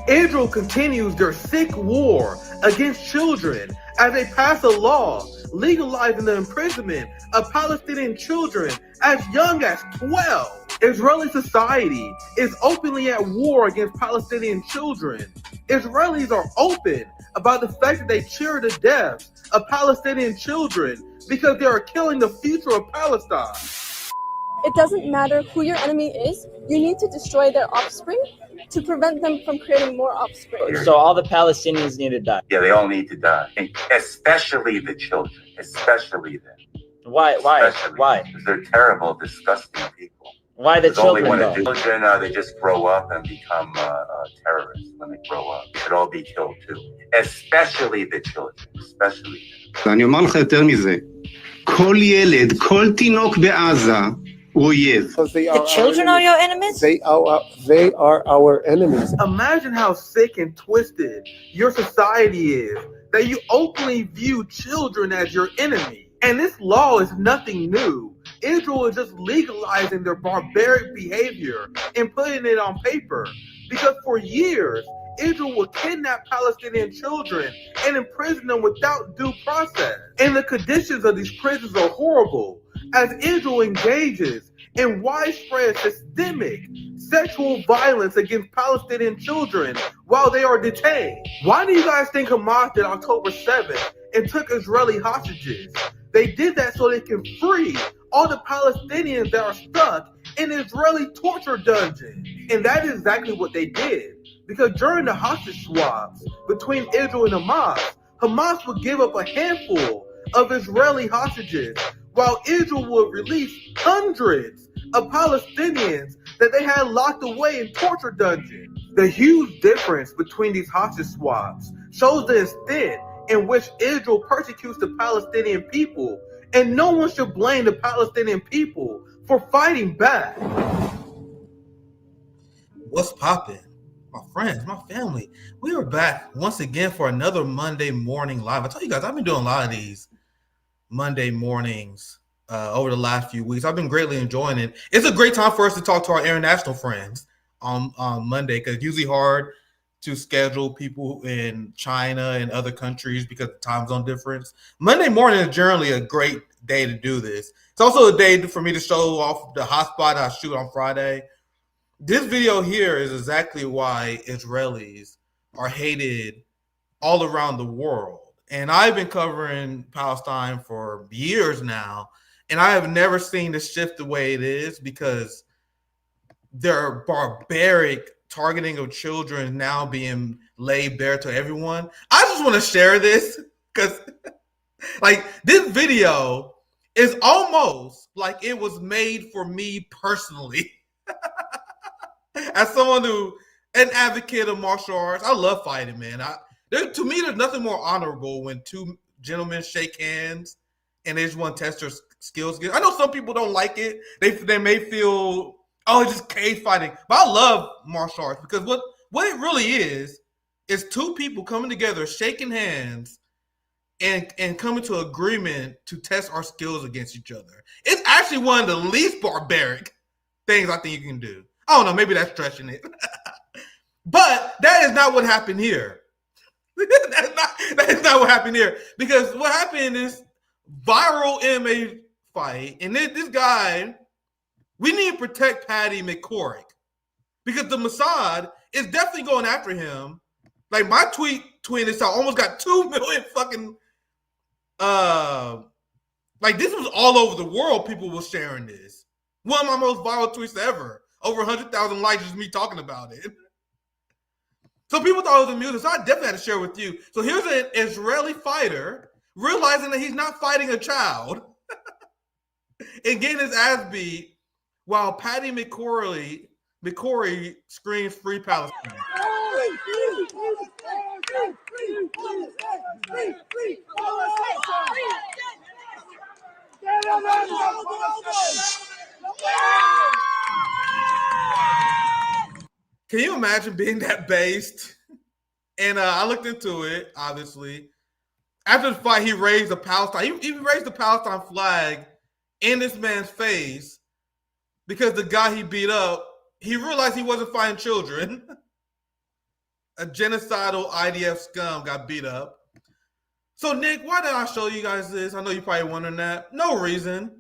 Israel continues their sick war against children as they pass a law legalizing the imprisonment of Palestinian children as young as 12. Israeli society is openly at war against Palestinian children. Israelis are open about the fact that they cheer the deaths of Palestinian children because they are killing the future of Palestine. It doesn't matter who your enemy is, you need to destroy their offspring to prevent them from creating more offspring. So all the Palestinians need to die? Yeah, they all need to die, especially the children, especially them. Why? Because they're terrible, disgusting people. Why the children, Children, they just grow up and become terrorists when they grow up. They should all be killed too. Especially the children, especially them. ואני אומר לך יותר מזה, כל ילד, כל תינוק בעזה, The children are your enemies? They are our enemies. Imagine how sick and twisted your society is that you openly view children as your enemy. And this law is nothing new. Israel is just legalizing their barbaric behavior and putting it on paper. Because for years, Israel would kidnap Palestinian children and imprison them without due process. And the conditions of these prisons are horrible, as Israel engages in widespread systemic sexual violence against Palestinian children while they are detained. Why do you guys think Hamas did October 7th and took Israeli hostages? They did that so they can free all the Palestinians that are stuck in Israeli torture dungeons. And that is exactly what they did. Because during the hostage swaps between Israel and Hamas would give up a handful of Israeli hostages, while Israel would release hundreds of Palestinians that they had locked away in torture dungeons. The huge difference between these hostage swaps shows the extent in which Israel persecutes the Palestinian people, and no one should blame the Palestinian people for fighting back. What's poppin'? My friends, my family, we are back once again for another Monday morning live. I tell you guys, I've been doing a lot of these Monday mornings over the last few weeks. I've been greatly enjoying it. It's a great time for us to talk to our international friends on Monday, because it's usually hard to schedule people in China and other countries because of time zone difference. Monday morning is generally a great day to do this. It's also a day for me to show off the hotspot I shoot on Friday. This video here is exactly why Israelis are hated all around the world. And I've been covering Palestine for years now, and I have never seen this shift the way it is, because their barbaric targeting of children now being laid bare to everyone. I just want to share this because like this video is almost like it was made for me personally. As someone an advocate of martial arts, I love fighting, man. To me, there's nothing more honorable when two gentlemen shake hands and they just want to test their skills. I know some people don't like it. They may feel, oh, it's just cage fighting. But I love martial arts because what it really is two people coming together, shaking hands, and coming to agreement to test our skills against each other. It's actually one of the least barbaric things I think you can do. I don't know, maybe that's stretching it. But that is not what happened here. That is not what happened here. Because what happened is viral MMA fight, and this guy, we need to protect Patty McCorrick, because the Mossad is definitely going after him. Like my tweeting this out almost got 2 million fucking like this was all over the world. People were sharing this. One of my most viral tweets ever. Over 100,000 likes, just me talking about it. So people thought it was amusing. So I definitely had to share with you. So here's an Israeli fighter realizing that he's not fighting a child and getting his ass beat while Patty McCorry screams "Free Palestine." Can you imagine being that based? And I looked into it, obviously. After the fight, he raised the Palestine. He raised the Palestine flag in this man's face because the guy he beat up, he realized he wasn't fighting children. a genocidal IDF scum got beat up. So, Nick, why did I show you guys this? I know you're probably wondering that. No reason.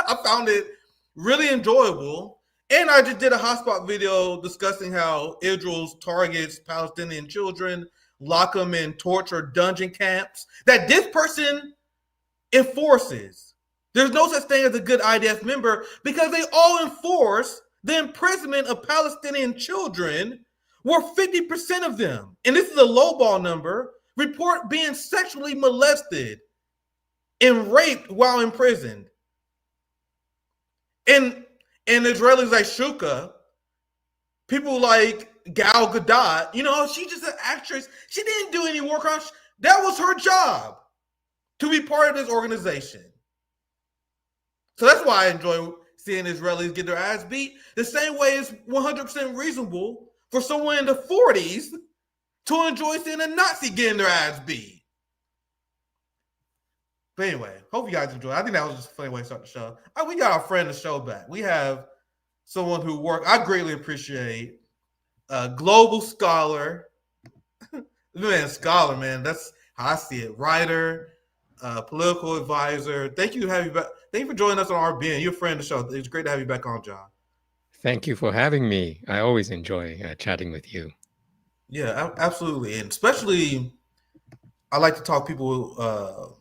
I found it really enjoyable. And I just did a hotspot video discussing how Israel targets Palestinian children, lock them in torture dungeon camps that this person enforces. There's no such thing as a good IDF member because they all enforce the imprisonment of Palestinian children, where 50% of them, and this is a lowball number, report being sexually molested and raped while imprisoned. And Israelis like Shuka, people like Gal Gadot, she's just an actress. She didn't do any war crimes. That was her job, to be part of this organization. So that's why I enjoy seeing Israelis get their ass beat. The same way it's 100% reasonable for someone in the 40s to enjoy seeing a Nazi getting their ass beat. But anyway, hope you guys enjoy. I think that was just a funny way to start the show. We got our friend of the show back. We have someone who I greatly appreciate, a global scholar. Scholar, man. That's how I see it. Writer, political advisor. Thank you for having you back. Thank you for joining us on RBN. You're a friend of the show. It's great to have you back on, John. Thank you for having me. I always enjoy chatting with you. Yeah, absolutely. And especially, I like to talk to people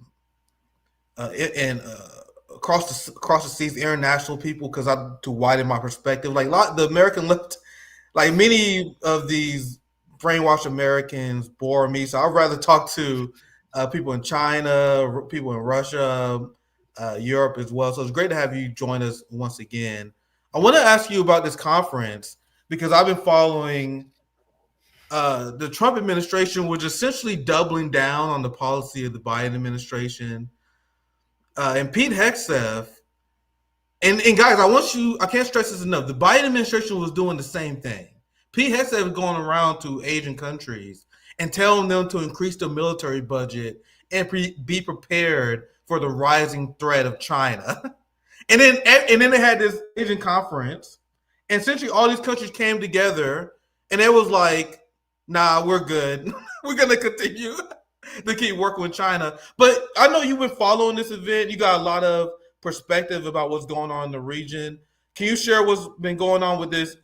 across the seas, international people, because to widen my perspective. Like the American left, like many of these brainwashed Americans bore me. So I'd rather talk to people in China, people in Russia, Europe as well. So it's great to have you join us once again. I want to ask you about this conference because I've been following the Trump administration, was essentially doubling down on the policy of the Biden administration. And Pete Hegseth, and guys, I can't stress this enough. The Biden administration was doing the same thing. Pete Hegseth was going around to Asian countries and telling them to increase their military budget and be prepared for the rising threat of China. And then they had this Asian conference, and essentially all these countries came together, and it was like, nah, we're good. We're going to continue to keep working with China. But I know you've been following this event. You got a lot of perspective about what's going on in the region. Can you share what's been going on with this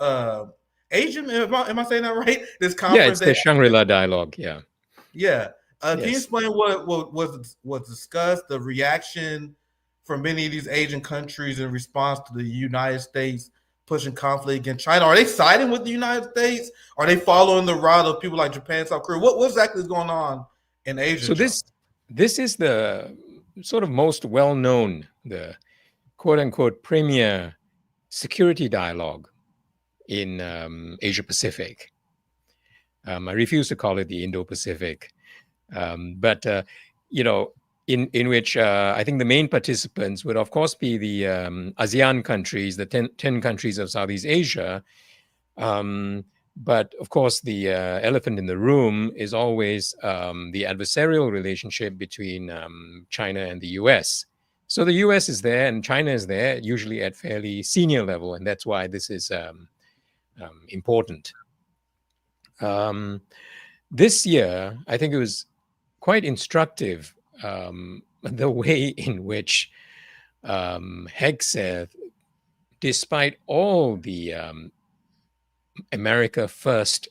Asian, am I saying that right? This conference. Yeah, it's the Shangri-La Dialogue, yeah. Yeah. Yes. Can you explain what was discussed, the reaction from many of these Asian countries in response to the United States pushing conflict against China? Are they siding with the United States? Are they following the route of people like Japan, South Korea? What exactly is going on in Asia? So this is the sort of most well-known, the quote-unquote premier security dialogue in Asia Pacific. I refuse to call it the Indo-Pacific, but in which I think the main participants would, of course, be the ASEAN countries, the 10 countries of Southeast Asia. But, of course, the elephant in the room is always the adversarial relationship between China and the U.S. So the U.S. is there and China is there, usually at fairly senior level, and that's why this is important. This year, I think it was quite instructive the way in which Hegseth, despite all the America First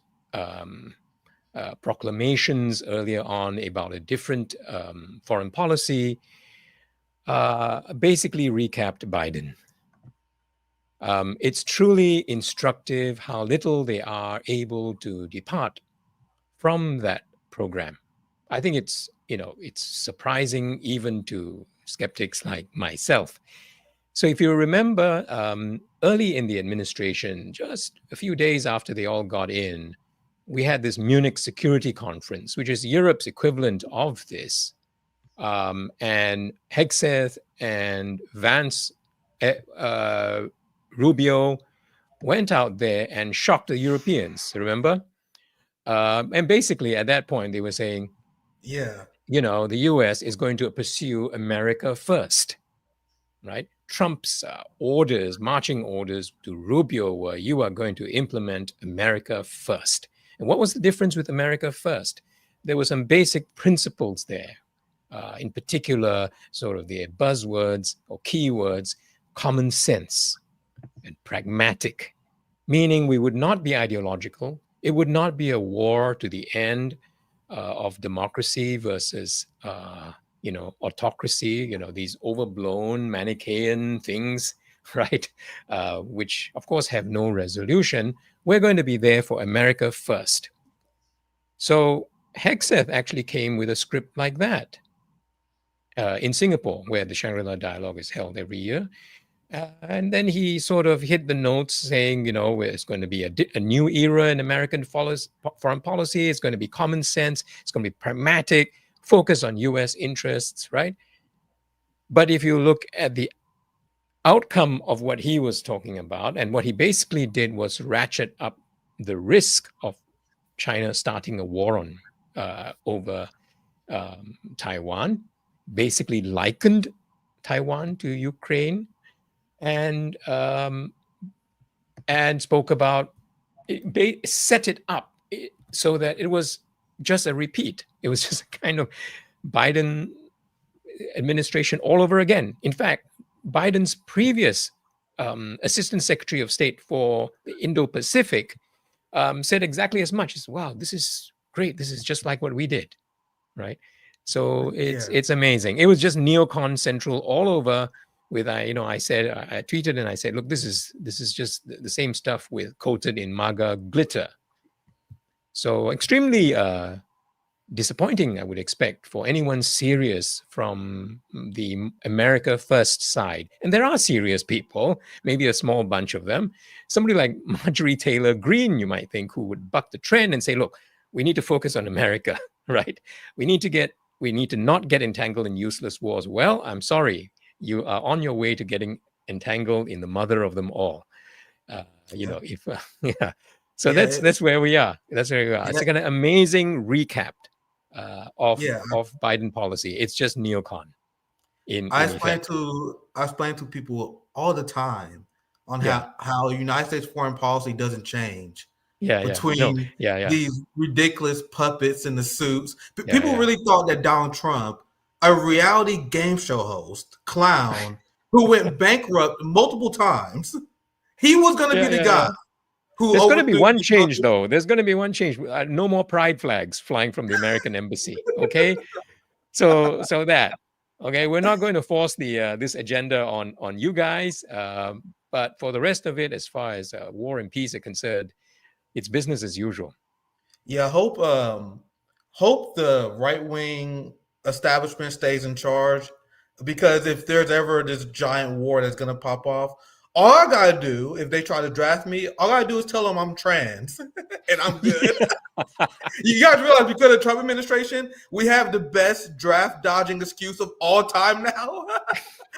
proclamations earlier on about a different foreign policy, basically recapped Biden. It's truly instructive how little they are able to depart from that program. I think it's surprising even to skeptics like myself. So if you remember, early in the administration, just a few days after they all got in, we had this Munich Security Conference, which is Europe's equivalent of this. And Hegseth and Vance, Rubio went out there and shocked the Europeans, remember? And basically at that point, they were saying, yeah, the US is going to pursue America first, right? Trump's marching orders to Rubio were, you are going to implement America first. And what was the difference with America First? There were some basic principles there. In particular, sort of the buzzwords or keywords, common sense and pragmatic, meaning we would not be ideological. It would not be a war to the end of democracy versus, autocracy, these overblown Manichaean things, right? Which, of course, have no resolution. We're going to be there for America first. So Hegseth actually came with a script like that in Singapore, where the Shangri-La Dialogue is held every year. And then he sort of hit the notes saying, it's going to be a new era in American foreign policy. It's going to be common sense. It's going to be pragmatic, focus on U.S. interests, right? But if you look at the outcome of what he was talking about, and what he basically did was ratchet up the risk of China starting a war on over Taiwan, basically likened Taiwan to Ukraine, and spoke about set it up so that it was just a repeat. It was just a kind of Biden administration all over again. In fact, Biden's previous Assistant Secretary of State for the Indo-Pacific said exactly as much. Wow, this is great. This is just like what we did, right? So it's amazing. It was just neocon central all over. I tweeted and I said, look, this is just the same stuff coated in MAGA glitter. So extremely disappointing, I would expect, for anyone serious from the America First side. And there are serious people, maybe a small bunch of them. Somebody like Marjorie Taylor Greene, you might think, who would buck the trend and say, look, we need to focus on America, right? We need to not get entangled in useless wars. Well, I'm sorry. You are on your way to getting entangled in the mother of them all. So that's where we are. That's where we are. It's like an amazing recap of Biden policy. It's just neocon. I explain to people all the time on how United States foreign policy doesn't change. Between these ridiculous puppets in the suits. People really thought that Donald Trump, a reality game show host, clown, who went bankrupt multiple times, he was going to be the guy. There's going to be one change, though. There's going to be one change. No more pride flags flying from the American embassy. Okay, so that. Okay, we're not going to force this agenda on you guys. But for the rest of it, as far as war and peace are concerned, it's business as usual. Yeah, hope the right wing establishment stays in charge, because if there's ever this giant war that's going to pop off, all I gotta do, if they try to draft me, all I gotta do is tell them I'm trans and I'm good. You guys realize, because of the Trump administration, we have the best draft dodging excuse of all time now.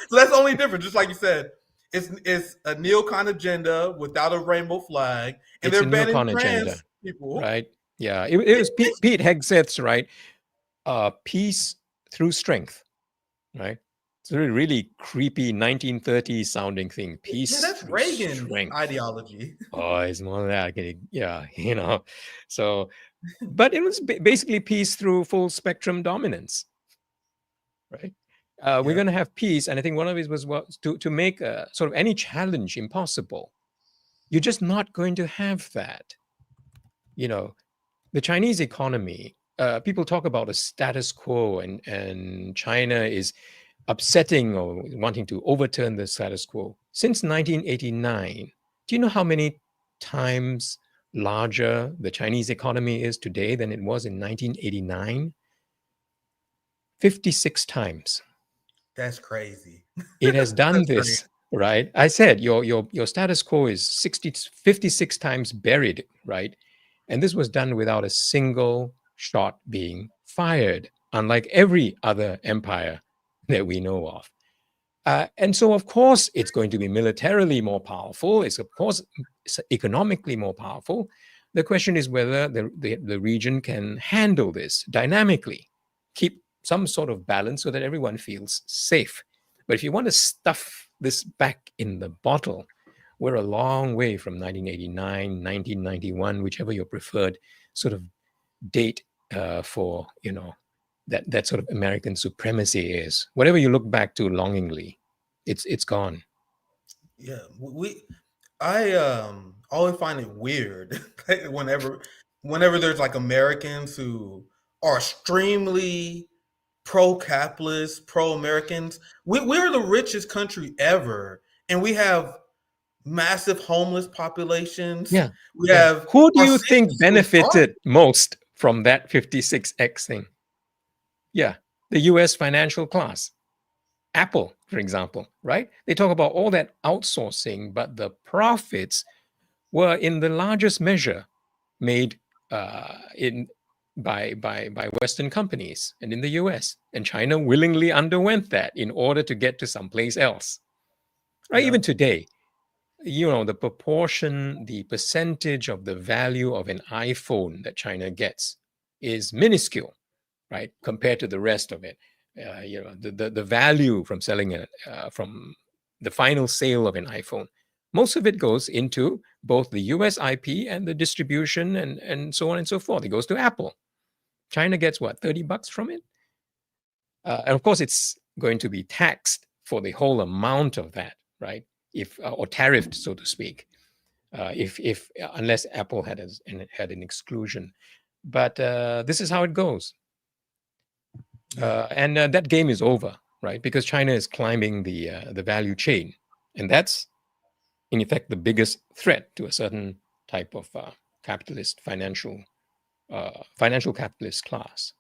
So that's the only difference. Just like you said, it's a neocon agenda without a rainbow flag, and they're banning trans people. Right? Yeah, it was Pete Hegseth's right. Peace through strength, right? It's a really creepy 1930s sounding thing. Peace. Yeah, that's Reagan ideology. Oh, it's more than that. Yeah, So, but it was basically peace through full spectrum dominance, right? We're going to have peace, and I think one of it was to make sort of any challenge impossible. You're just not going to have that. The Chinese economy. People talk about a status quo, and China is upsetting or wanting to overturn the status quo. Since 1989, do you know how many times larger the Chinese economy is today than it was in 1989? 56 times. That's crazy. It has done this, right? I said your status quo is 56 times buried, right? And this was done without a single shot being fired, unlike every other empire that we know of. And so, of course, it's going to be militarily more powerful. It's, of course, economically more powerful. The question is whether the region can handle this dynamically, keep some sort of balance so that everyone feels safe. But if you want to stuff this back in the bottle, we're a long way from 1989, 1991, whichever your preferred sort of date for that sort of American supremacy is. Whatever you look back to longingly, it's gone. Yeah, I always find it weird whenever there's like Americans who are extremely pro-capitalist, pro-Americans. We're the richest country ever, and we have massive homeless populations. Yeah. We have. Who do you think benefited most from that 56X thing? Yeah, the US financial class. Apple, for example, right? They talk about all that outsourcing, but the profits were in the largest measure made by Western companies and in the US. And China willingly underwent that in order to get to someplace else. Right? Yeah. Even today, the proportion, the percentage of the value of an iPhone that China gets is minuscule, right? Compared to the rest of it. The value from selling it, from the final sale of an iPhone, most of it goes into both the US IP and the distribution and so on and so forth. It goes to Apple. China gets what, $30 from it? And of course, it's going to be taxed for the whole amount of that, right? Or tariffed, so to speak, unless Apple had an exclusion. But this is how it goes. And that game is over, right? Because China is climbing the value chain, and that's in effect the biggest threat to a certain type of capitalist financial capitalist class.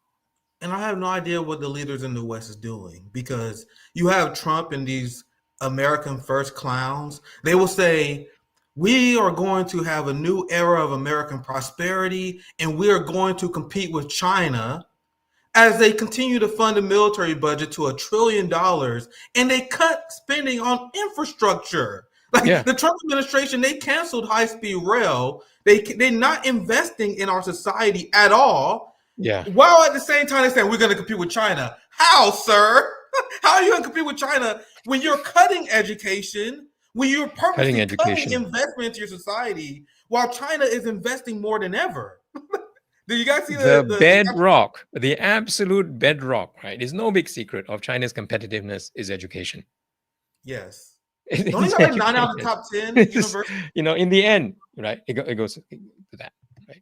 And I have no idea what the leaders in the West is doing, because you have Trump and these American first clowns. They will say, we are going to have a new era of American prosperity, and we are going to compete with China, as they continue to fund a military budget to $1 trillion, and they cut spending on infrastructure. The Trump administration, they canceled high-speed rail. They're not investing in our society at all. Yeah. While at the same time they're saying we're going to compete with China. How, sir? How are you going to compete with China when you're cutting education, when you're purposely cutting investment into your society, while China is investing more than ever? Do you guys see the bedrock, the absolute bedrock, right? It's no big secret of China's competitiveness is education. Yes. Don't you have like 9 out of the top 10 universities? In the end, right? It goes to that, right?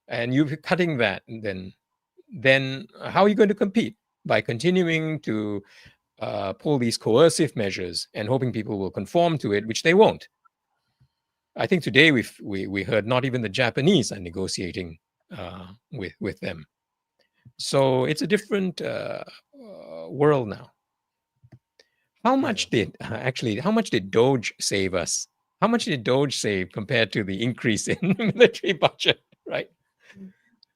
And you're cutting that, then how are you going to compete? By continuing to pull these coercive measures and hoping people will conform to it, which they won't. I think today we heard not even the Japanese are negotiating with them. So it's a different world now. How much did Doge save us? How much did Doge save compared to the increase in the military budget, right?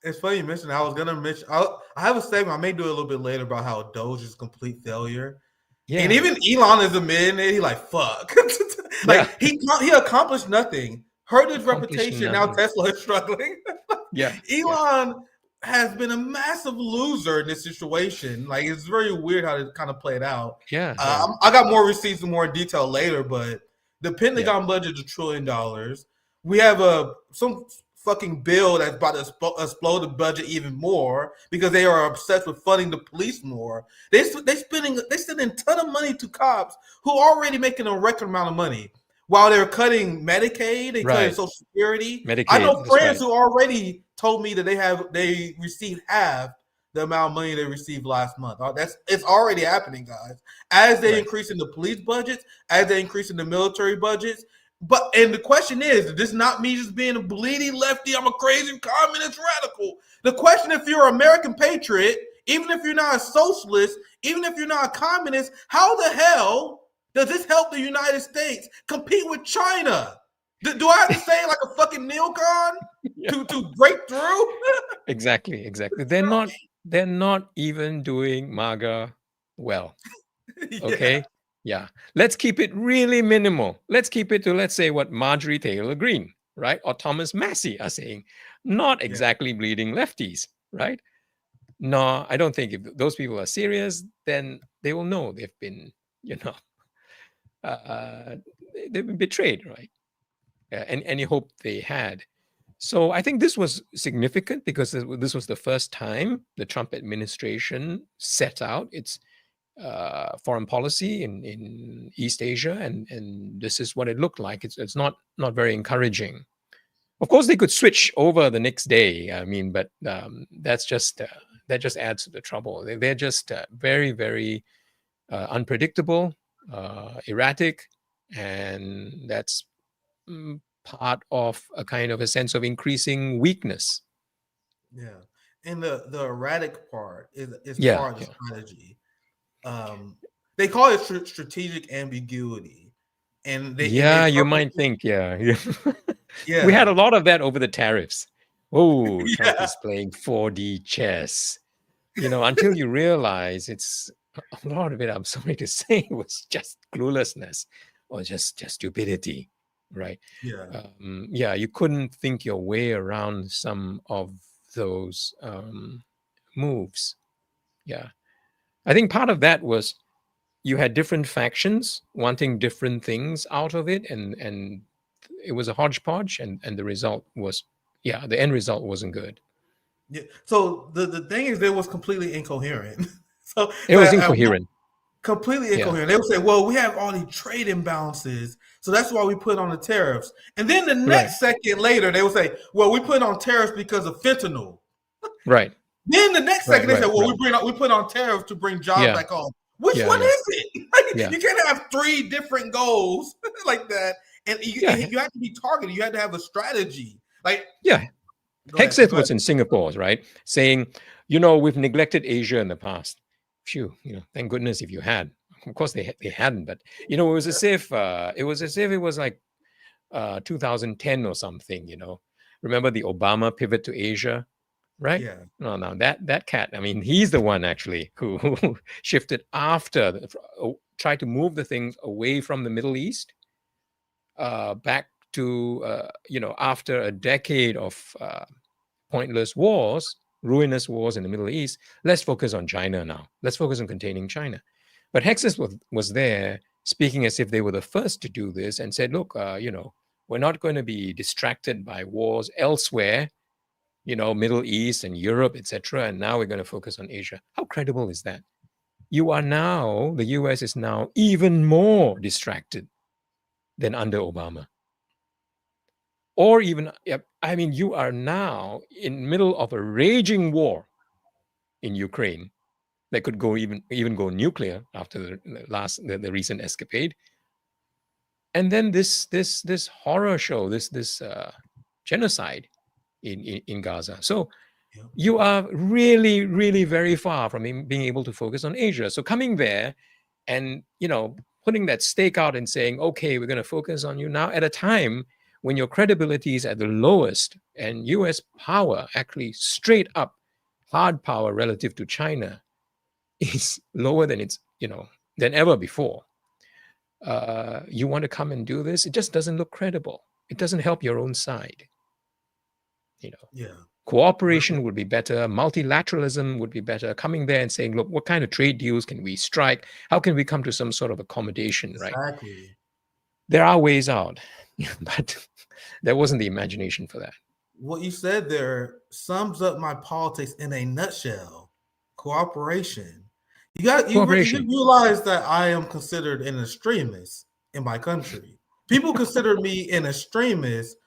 It's funny you mentioned. I was gonna mention. I have a segment. I may do it a little bit later about how Doge is a complete failure. Yeah. And even Elon is admitting it. He like fuck. He accomplished nothing. Hurt his reputation. Now Tesla is struggling. Yeah. Elon has been a massive loser in this situation. Like, it's very weird how it kind of played out. Yeah. I got more receipts and more detail later, but the Pentagon budget is $1 trillion. We have some fucking bill that's about to explode the budget even more because they are obsessed with funding the police more. They sending a ton of money to cops who are already making a record amount of money, while they're cutting Medicaid and cutting Social Security. Medicaid, I know friends who already told me that they received half the amount of money they received last month. It's already happening, guys. As they increase in the police budgets, as they increase in the military budgets. And the question is, this is not me just being a bleeding lefty, I'm a crazy communist radical. The question, if you're an American patriot, even if you're not a socialist, even if you're not a communist, how the hell does this help the United States compete with China? Do I have to say like a fucking neocon to break through? Exactly. They're not even doing MAGA well. Okay. Yeah. Let's keep it really minimal. Let's keep it to, let's say, what Marjorie Taylor Greene, right? Or Thomas Massey are saying. Not exactly bleeding lefties, right? No, I don't think if those people are serious, then they will know they've been, they've been betrayed, right? And you hope they had. So I think this was significant because this was the first time the Trump administration set out its foreign policy in East Asia, and this is what it looked like. It's not very encouraging. Of course, they could switch over the next day. I mean, but that just adds to the trouble. They're just very, very unpredictable, erratic, and that's part of a kind of a sense of increasing weakness. Yeah, and the erratic part is part of the strategy. They call it strategic ambiguity, and you might think, yeah. We had a lot of that over the tariffs. Oh, Trump is playing 4D chess. Until you realize it's a lot of it, I'm sorry to say, was just cluelessness or just stupidity, right? You couldn't think your way around some of those moves. I think part of that was you had different factions wanting different things out of it, and it was a hodgepodge, and the result was, the end result wasn't good. Yeah. So the thing is, it was completely incoherent. So it was incoherent. Completely incoherent. They would say, well, we have all these trade imbalances, so that's why we put on the tariffs. And then the next second later, they would say, well, we put on tariffs because of fentanyl. Right. Then the next second, they say, well, we put on tariffs to bring jobs back home. Which one is it? You can't have three different goals like that. And you have to be targeted. You have to have a strategy. Hegseth was in Singapore, right? Saying, we've neglected Asia in the past. Phew, thank goodness if you had. Of course they hadn't, but it was as if it was like 2010 or something. Remember the Obama pivot to Asia, right? Yeah. No, that cat. I mean, he's the one actually who shifted after, tried to move the things away from the Middle East, back to after a decade of pointless wars. Ruinous wars in the Middle East. Let's focus on China now. Let's focus on containing China. But Hegseth was there speaking as if they were the first to do this and said, look, we're not going to be distracted by wars elsewhere, Middle East and Europe, etc. And now we're going to focus on Asia. How credible is that? The US is now even more distracted than under Obama. Or even, you are now in the middle of a raging war in Ukraine that could go even go nuclear after the recent escapade. And then this horror show, this genocide in Gaza. So you are really, really very far from being able to focus on Asia. So coming there and, putting that stake out and saying, okay, we're going to focus on you now at a time when your credibility is at the lowest and US power, actually straight up hard power relative to China, is lower than than ever before. You want to come and do this? It just doesn't look credible. It doesn't help your own side. Cooperation would be better. Multilateralism would be better. Coming there and saying, look, what kind of trade deals can we strike? How can we come to some sort of accommodation, right? Exactly. There are ways out, but there wasn't the imagination for that. What you said there sums up my politics in a nutshell. Cooperation. You realize that I am considered an extremist in my country. People consider me an extremist,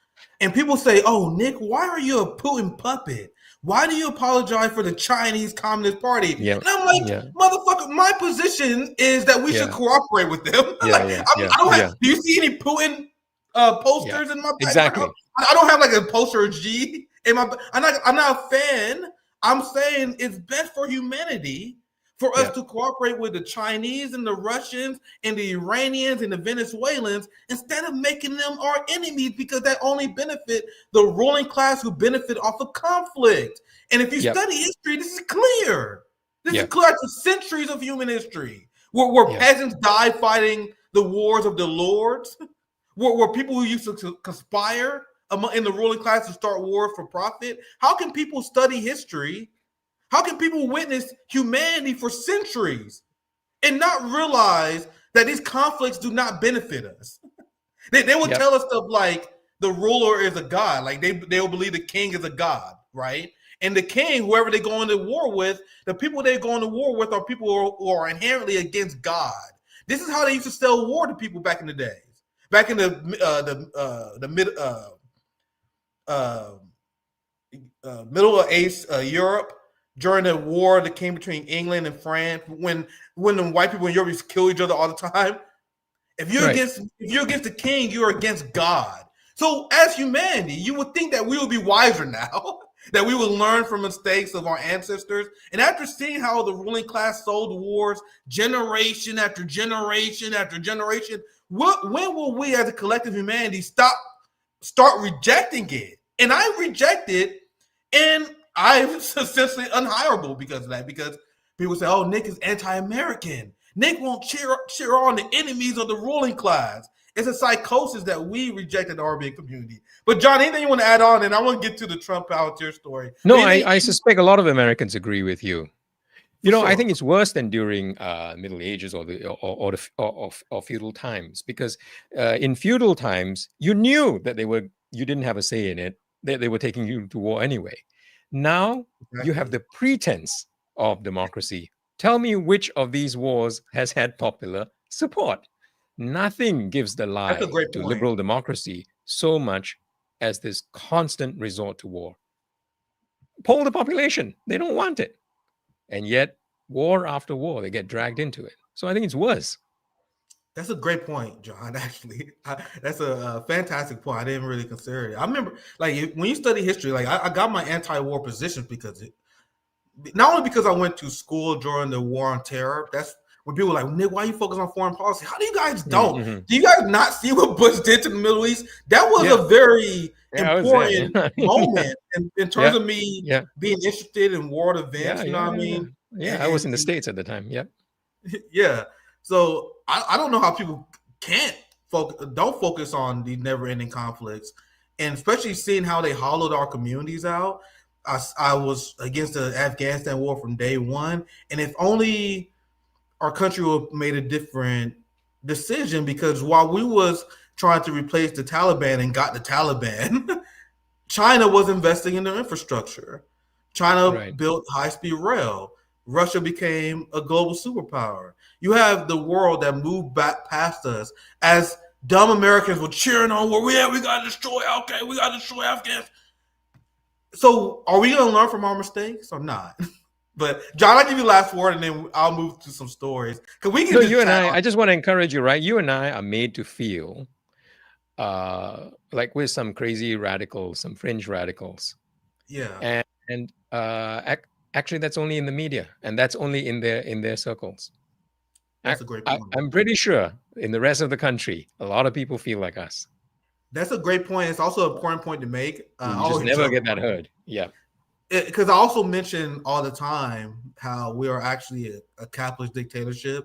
and people say, "Oh, Nick, why are you a Putin puppet? Why do you apologize for the Chinese Communist Party?" Yeah. And I'm like, motherfucker, my position is that we should cooperate with them. Do you see any Putin posters in my background? Exactly. I don't have like a poster of G in my. I'm not a fan. I'm saying it's best for humanity for us to cooperate with the Chinese and the Russians and the Iranians and the Venezuelans instead of making them our enemies, because that only benefit the ruling class who benefit off of conflict. And if you study history, this is clear. This is clear to centuries of human history, where peasants died fighting the wars of the lords, where people who used to conspire in the ruling class to start wars for profit. How can people study history? How can people witness humanity for centuries and not realize that these conflicts do not benefit us? They will tell us stuff like the ruler is a god. Like they'll believe the king is a god, right? And the king, whoever they go into war with, the people they go into war with are people who are inherently against God. This is how they used to sell war to people back in the days. Back in the middle of Europe, during the war that came between England and France, when the white people in Europe used to kill each other all the time. If you're against the king, you're against God. So as humanity, you would think that we would be wiser now, that we would learn from mistakes of our ancestors. And after seeing how the ruling class sold wars generation after generation after generation, when will we as a collective humanity start rejecting it? And I reject it, and I'm essentially unhireable because of that, because people say, oh, Nick is anti-American. Nick won't cheer on the enemies of the ruling class. It's a psychosis that we rejected the RBN community. But John, anything you want to add on? And I want to get to the Trump Palantir story. No, I suspect a lot of Americans agree with you. You know, Sure. I think it's worse than during Middle Ages or feudal times, because in feudal times you knew that you didn't have a say in it. They were taking you to war anyway. Now you have the pretense of democracy. Tell me which of these wars has had popular support. Nothing gives the lie to liberal democracy so much as this constant resort to war. Poll the population. They don't want it. And yet, war after war, they get dragged into it. So I think it's worse. That's a great point, John, actually. That's a fantastic point. I didn't really consider it. I remember, like, when you study history, like, I got my anti-war position not only because I went to school during the war on terror. That's when people were like, Nick, why you focus on foreign policy? How do you guys don't? Mm-hmm. Do you guys not see what Bush did to the Middle East? That was a very important moment in terms of me being interested in world events. You know what I mean? Yeah, I was in the States at the time. Yep. Yeah. So I don't know how people don't focus on these never-ending conflicts, and especially seeing how they hollowed our communities out. I was against the Afghanistan war from day one, and if only our country would have made a different decision, because while we was trying to replace the Taliban and got the Taliban, China was investing in their infrastructure. China built high-speed rail. Russia became a global superpower. You have the world that moved back past us as dumb Americans were cheering on where we at. We got to destroy Afghanistan. So are we going to learn from our mistakes or not? But John, I'll give you the last word, and then I'll move to some stories. You and I just want to encourage you, right? You and I are made to feel like we're some crazy radicals, some fringe radicals. Yeah. And actually, that's only in the media, and that's only in their circles. That's a great point. I'm pretty sure in the rest of the country, a lot of people feel like us. That's a great point. It's also an important point to make. You just never get that heard. Yeah. Because I also mention all the time how we are actually a capitalist dictatorship,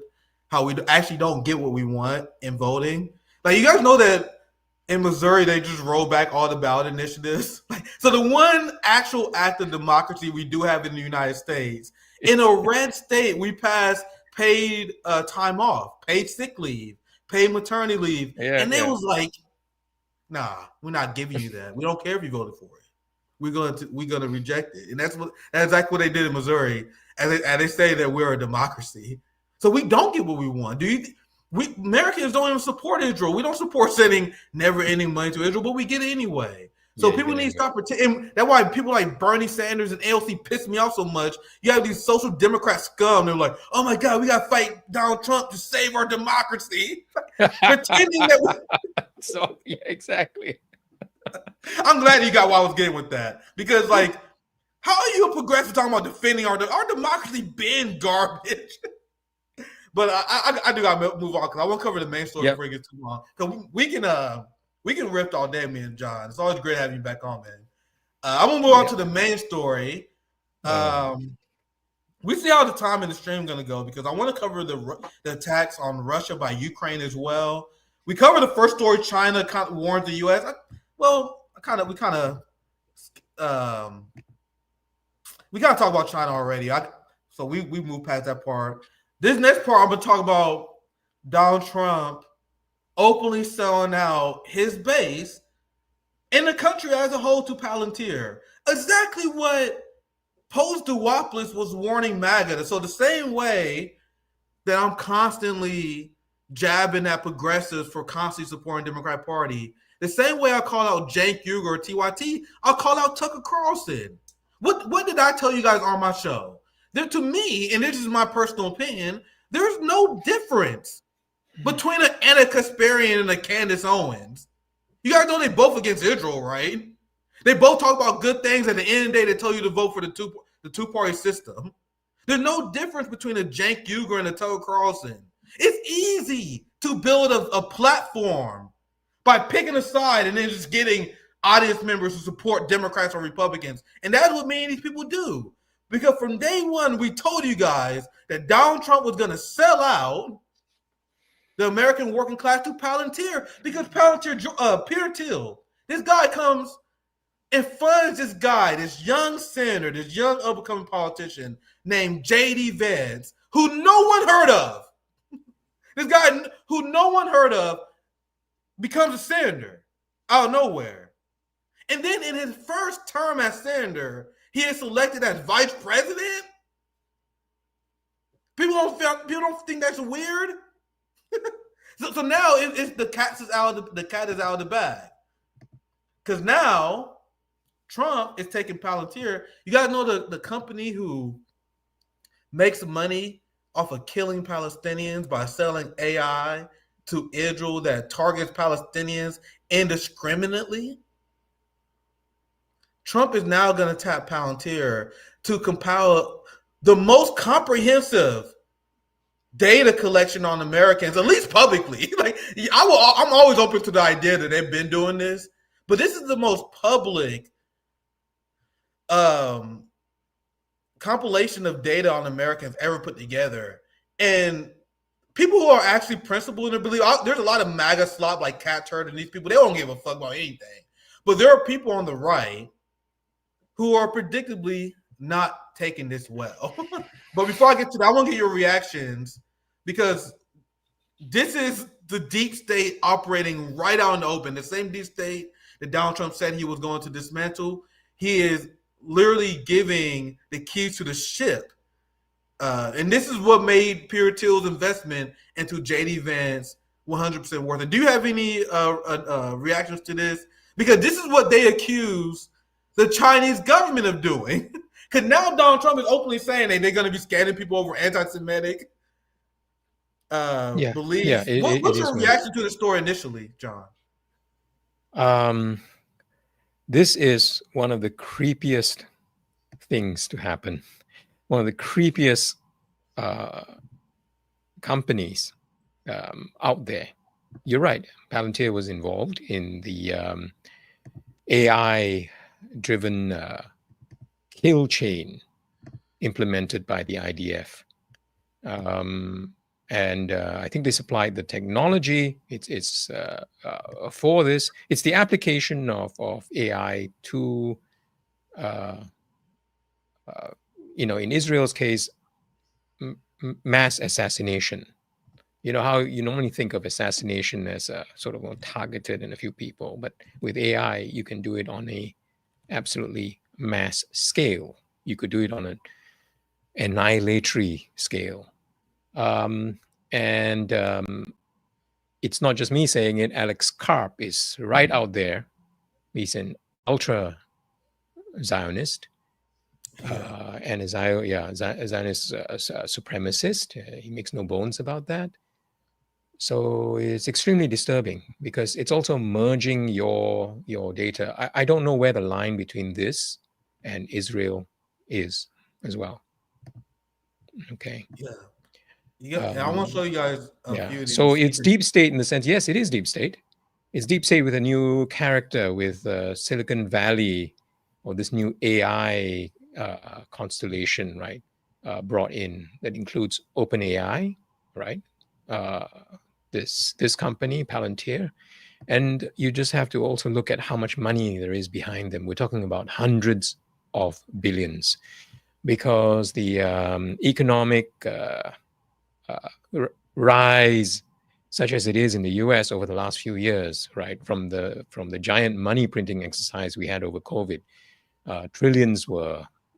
how we actually don't get what we want in voting. Like, you guys know that in Missouri, they just roll back all the ballot initiatives. So the one actual act of democracy we do have in the United States, in a red state, we pass paid time off, paid sick leave, paid maternity leave. And they was like, nah, we're not giving you that. We don't care if you voted for it. We're gonna reject it. And that's exactly what they did in Missouri. And they say that we're a democracy. So we don't get what we want. Americans don't even support Israel. We don't support sending never-ending money to Israel, but we get it anyway. So people need to stop pretending. That's why people like Bernie Sanders and AOC piss me off so much. You have these social democrat scum. They're like, oh my God, we got to fight Donald Trump to save our democracy. Pretending that yeah, exactly. I'm glad you got why I was getting with that. Because, like, how are you a progressive talking about defending our democracy been garbage? But I do got to move on because I won't cover the main story before it gets too long. Because we can riff all day, me and John. It's always great having you back on, man. I'm going to move on to the main story. We see how the time in the stream going to go because I want to cover the attacks on Russia by Ukraine as well. We covered the first story, China warns the U.S. We kind of talked about China already. So we moved past that part. This next part, I'm going to talk about Donald Trump openly selling out his base and the country as a whole to Palantir. Exactly what Post-Duopolis was warning MAGA. So the same way that I'm constantly jabbing at progressives for constantly supporting the Democratic Party, the same way I call out Cenk Uygur or TYT, I'll call out Tucker Carlson. What did I tell you guys on my show? To me, and this is my personal opinion, there's no difference between an Anna Kasparian and a Candace Owens. You guys know they both against Israel, right? They both talk about good things. At the end of the day, they tell you to vote for the two-party system. There's no difference between a Cenk Uygur and a Tucker Carlson. It's easy to build a platform by picking a side and then just getting audience members who support Democrats or Republicans. And that's what many of these people do. Because from day one, we told you guys that Donald Trump was going to sell out the American working class to Palantir, because Palantir, Peter Thiel, this guy comes and funds this guy, this young senator, this young up-and-coming politician named J.D. Vance, who no one heard of. This guy who no one heard of becomes a senator out of nowhere. And then in his first term as senator, he is selected as vice president? People don't think that's weird? So now it's the cat is out of the bag, because now Trump is taking Palantir. You gotta know the company who makes money off of killing Palestinians by selling AI to Israel that targets Palestinians indiscriminately. Trump is now going to tap Palantir to compile the most comprehensive data collection on Americans, at least publicly. I'm always open to the idea that they've been doing this, but this is the most public compilation of data on Americans ever put together. And people who are actually principled in their belief, there's a lot of MAGA slop like Cat Turd and these people, they don't give a fuck about anything. But there are people on the right who are predictably not taking this well. But before I get to that, I want to get your reactions, because this is the deep state operating right out in the open. The same deep state that Donald Trump said he was going to dismantle, he is literally giving the keys to the ship. And this is what made Peter Thiel's investment into J.D. Vance 100% worth it. Do you have any reactions to this? Because this is what they accuse the Chinese government of doing. Because now Donald Trump is openly saying that they're going to be scanning people over anti-Semitic beliefs. What's your reaction to the story initially, John? This is one of the creepiest things to happen. One of the creepiest companies out there. You're right. Palantir was involved in the AI-driven kill chain implemented by the IDF. And I think they supplied the technology. It's for this. It's the application of AI to, in Israel's case, mass assassination. You know how you normally think of assassination as a sort of targeted in a few people, but with AI, you can do it on a absolutely mass scale. You could do it on an annihilatory scale. It's not just me saying it. Alex Karp is right out there. He's an ultra Zionist, and a Zionist supremacist. He makes no bones about that. So it's extremely disturbing because it's also merging your data. I don't know where the line between this and Israel is as well. Okay. Yeah. I want to show you guys a few. So it's deep state in the sense, yes, it is deep state. It's deep state with a new character, with Silicon Valley, or this new AI constellation, right? Brought in that includes OpenAI, right? This company, Palantir, and you just have to also look at how much money there is behind them. We're talking about hundreds of billions, because the economic rise such as it is in the US over the last few years, right? From the giant money printing exercise we had over COVID, trillions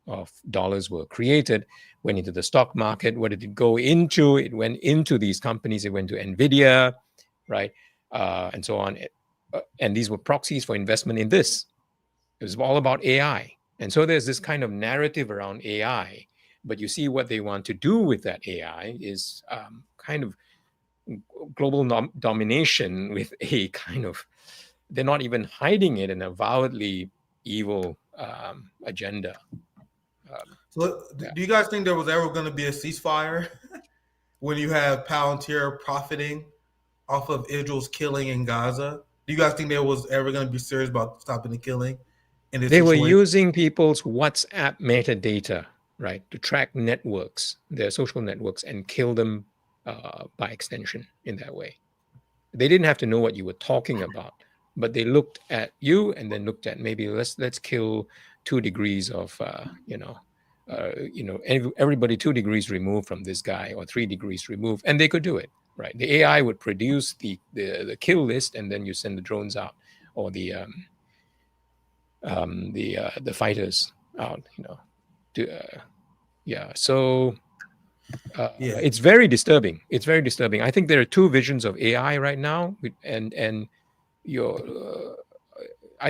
of dollars were created, went into the stock market. What did it go into? It went into these companies. It went to NVIDIA, right? And so on. And these were proxies for investment in this. It was all about AI. And so there's this kind of narrative around AI. But you see what they want to do with that AI is kind of global domination with a kind of, they're not even hiding it, an avowedly evil agenda. So do you guys think there was ever going to be a ceasefire when you have Palantir profiting off of Israel's killing in Gaza? Do you guys think there was ever going to be serious about stopping the killing? They were using people's WhatsApp metadata, right, to track networks, their social networks, and kill them by extension in that way. They didn't have to know what you were talking about, but they looked at you and then looked at maybe let's kill 2 degrees of everybody 2 degrees removed from this guy, or 3 degrees removed, and they could do it, right? The AI would produce the kill list, and then you send the drones out, or the fighters out, So it's very disturbing. It's very disturbing. I think there are 2 visions of AI right now, and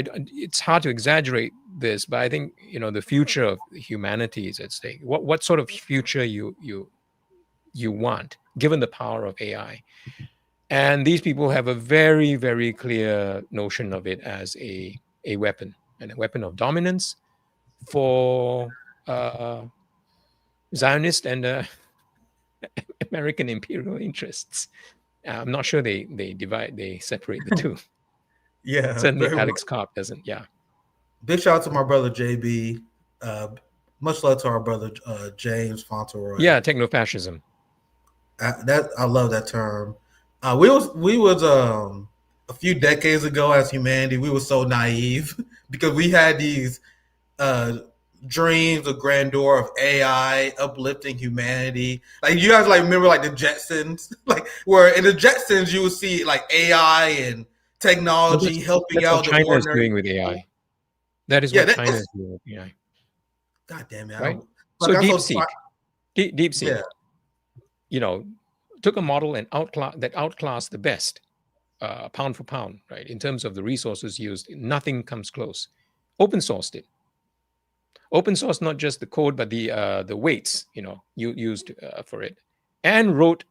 it's hard to exaggerate this, but I think the future of humanity is at stake. What sort of future you want, given the power of AI? And these people have a very, very clear notion of it as a weapon, and a weapon of dominance for Zionist and American imperial interests. I'm not sure they separate the 2. Yeah, certainly Alex Karp doesn't. Yeah. Big shout out to my brother JB. Much love to our brother James Fauntleroy. Yeah, technofascism. I love that term. We was a few decades ago as humanity, we were so naive because we had these dreams of grandeur of AI uplifting humanity. Like, you guys remember the Jetsons, where in the Jetsons you would see AI and technology helping out what China is doing with AI. That is what China is doing with AI. God damn it! Right. So DeepSeek, took a model and outclassed the best, pound for pound, right? In terms of the resources used, nothing comes close. Open sourced it. Open source, not just the code, but the weights, used for it, and wrote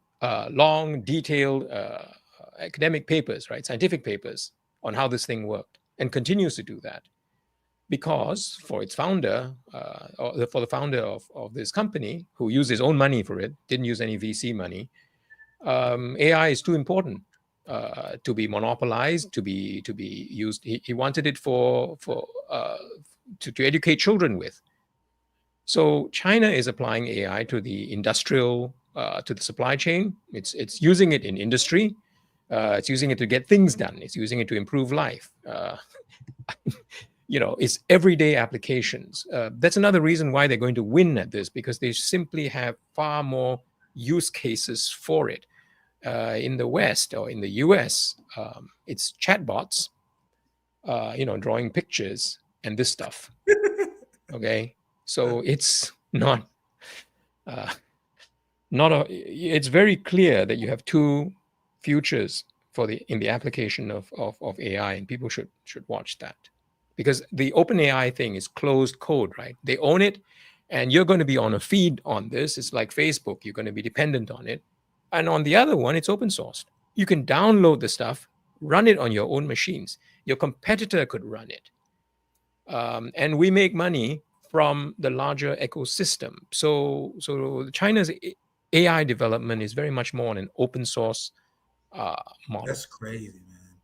long, detailed academic papers, right, scientific papers on how this thing worked, and continues to do that, because for its founder, or for the founder of this company, who used his own money for it, didn't use any VC money, AI is too important to be monopolized, to be used. He wanted it to educate children with. So China is applying AI to the industrial, to the supply chain. It's using it in industry. It's using it to get things done. It's using it to improve life. It's everyday applications. That's another reason why they're going to win at this, because they simply have far more use cases for it. In the West or in the US, it's chatbots, drawing pictures and this stuff. Okay, so it's not it's very clear that you have 2 futures in the application of AI, and people should watch that, because the OpenAI thing is closed code, right? They own it, and you're going to be on a feed on this. It's like Facebook. You're going to be dependent on it. And on the other one, it's open sourced. You can download the stuff, run it on your own machines. Your competitor could run it. And we make money from the larger ecosystem. So China's AI development is very much more on an open source model. That's crazy, man.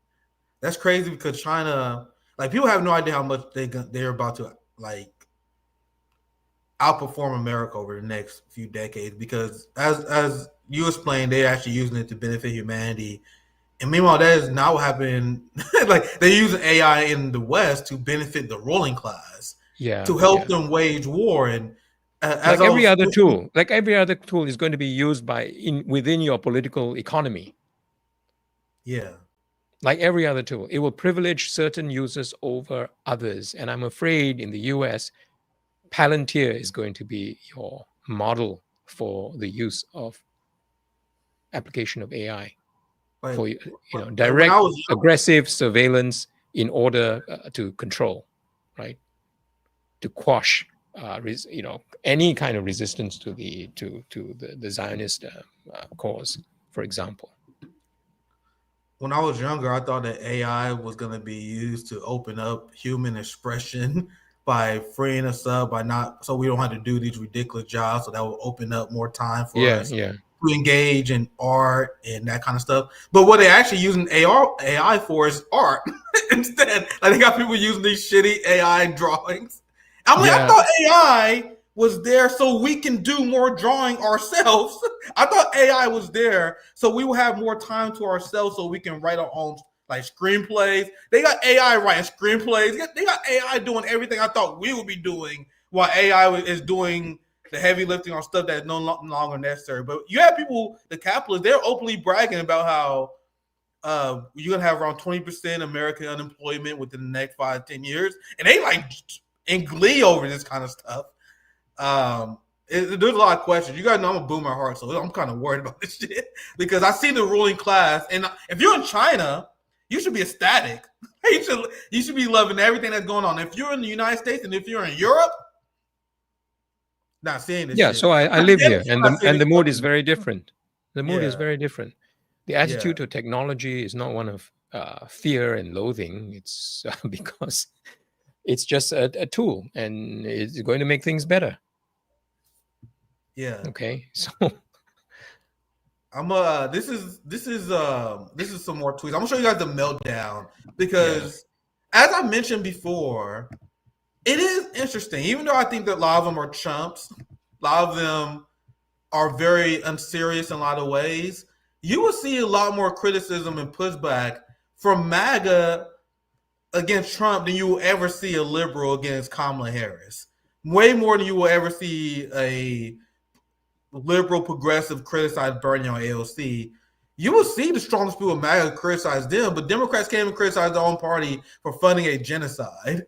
That's crazy, because China, people have no idea how much they're about to outperform America over the next few decades, because as you explained, they're actually using it to benefit humanity. And meanwhile, that is not what happened. They're using AI in the West to benefit the ruling class, to help them wage war. And every other tool is going to be used within your political economy. Yeah. Like every other tool, it will privilege certain users over others. And I'm afraid in the US, Palantir is going to be your model for the use of application of AI for direct, aggressive surveillance in order to control, right? To quash, any kind of resistance to the Zionist cause, for example. When I was younger, I thought that AI was going to be used to open up human expression by freeing us up, so we don't have to do these ridiculous jobs. So that will open up more time for us to engage in art and that kind of stuff. But what they're actually using AI for is art instead. Like they got people using these shitty AI drawings. I'm like, I thought AI was there so we can do more drawing ourselves. I thought AI was there so we will have more time to ourselves so we can write our own like screenplays. They got AI writing screenplays. They got AI doing everything I thought we would be doing while AI is doing the heavy lifting on stuff that is no longer necessary. But you have people, the capitalists, they're openly bragging about how you're going to have around 20% American unemployment within the next 5-10 years. And they like in glee over this kind of stuff. There's a lot of questions. You guys know I'm a boomer at heart, so I'm kind of worried about this shit because I see the ruling class, and if you're in China, you should be ecstatic. You should be loving everything that's going on. If you're in the United States and if you're in Europe, not seeing this. Yeah, shit. So I live here, and the mood is very different. The mood is very different. The attitude to technology is not one of fear and loathing. It's because it's just a tool, and it's going to make things better. Yeah. Okay. So I'm this is some more tweets. I'm gonna show you guys the meltdown because as I mentioned before, it is interesting. Even though I think that a lot of them are chumps, a lot of them are very unserious in a lot of ways, you will see a lot more criticism and pushback from MAGA against Trump than you will ever see a liberal against Kamala Harris. Way more than you will ever see a liberal progressive criticize Bernie on AOC. You will see the strongest people in MAGA criticize them, but Democrats can't even criticize their own party for funding a genocide.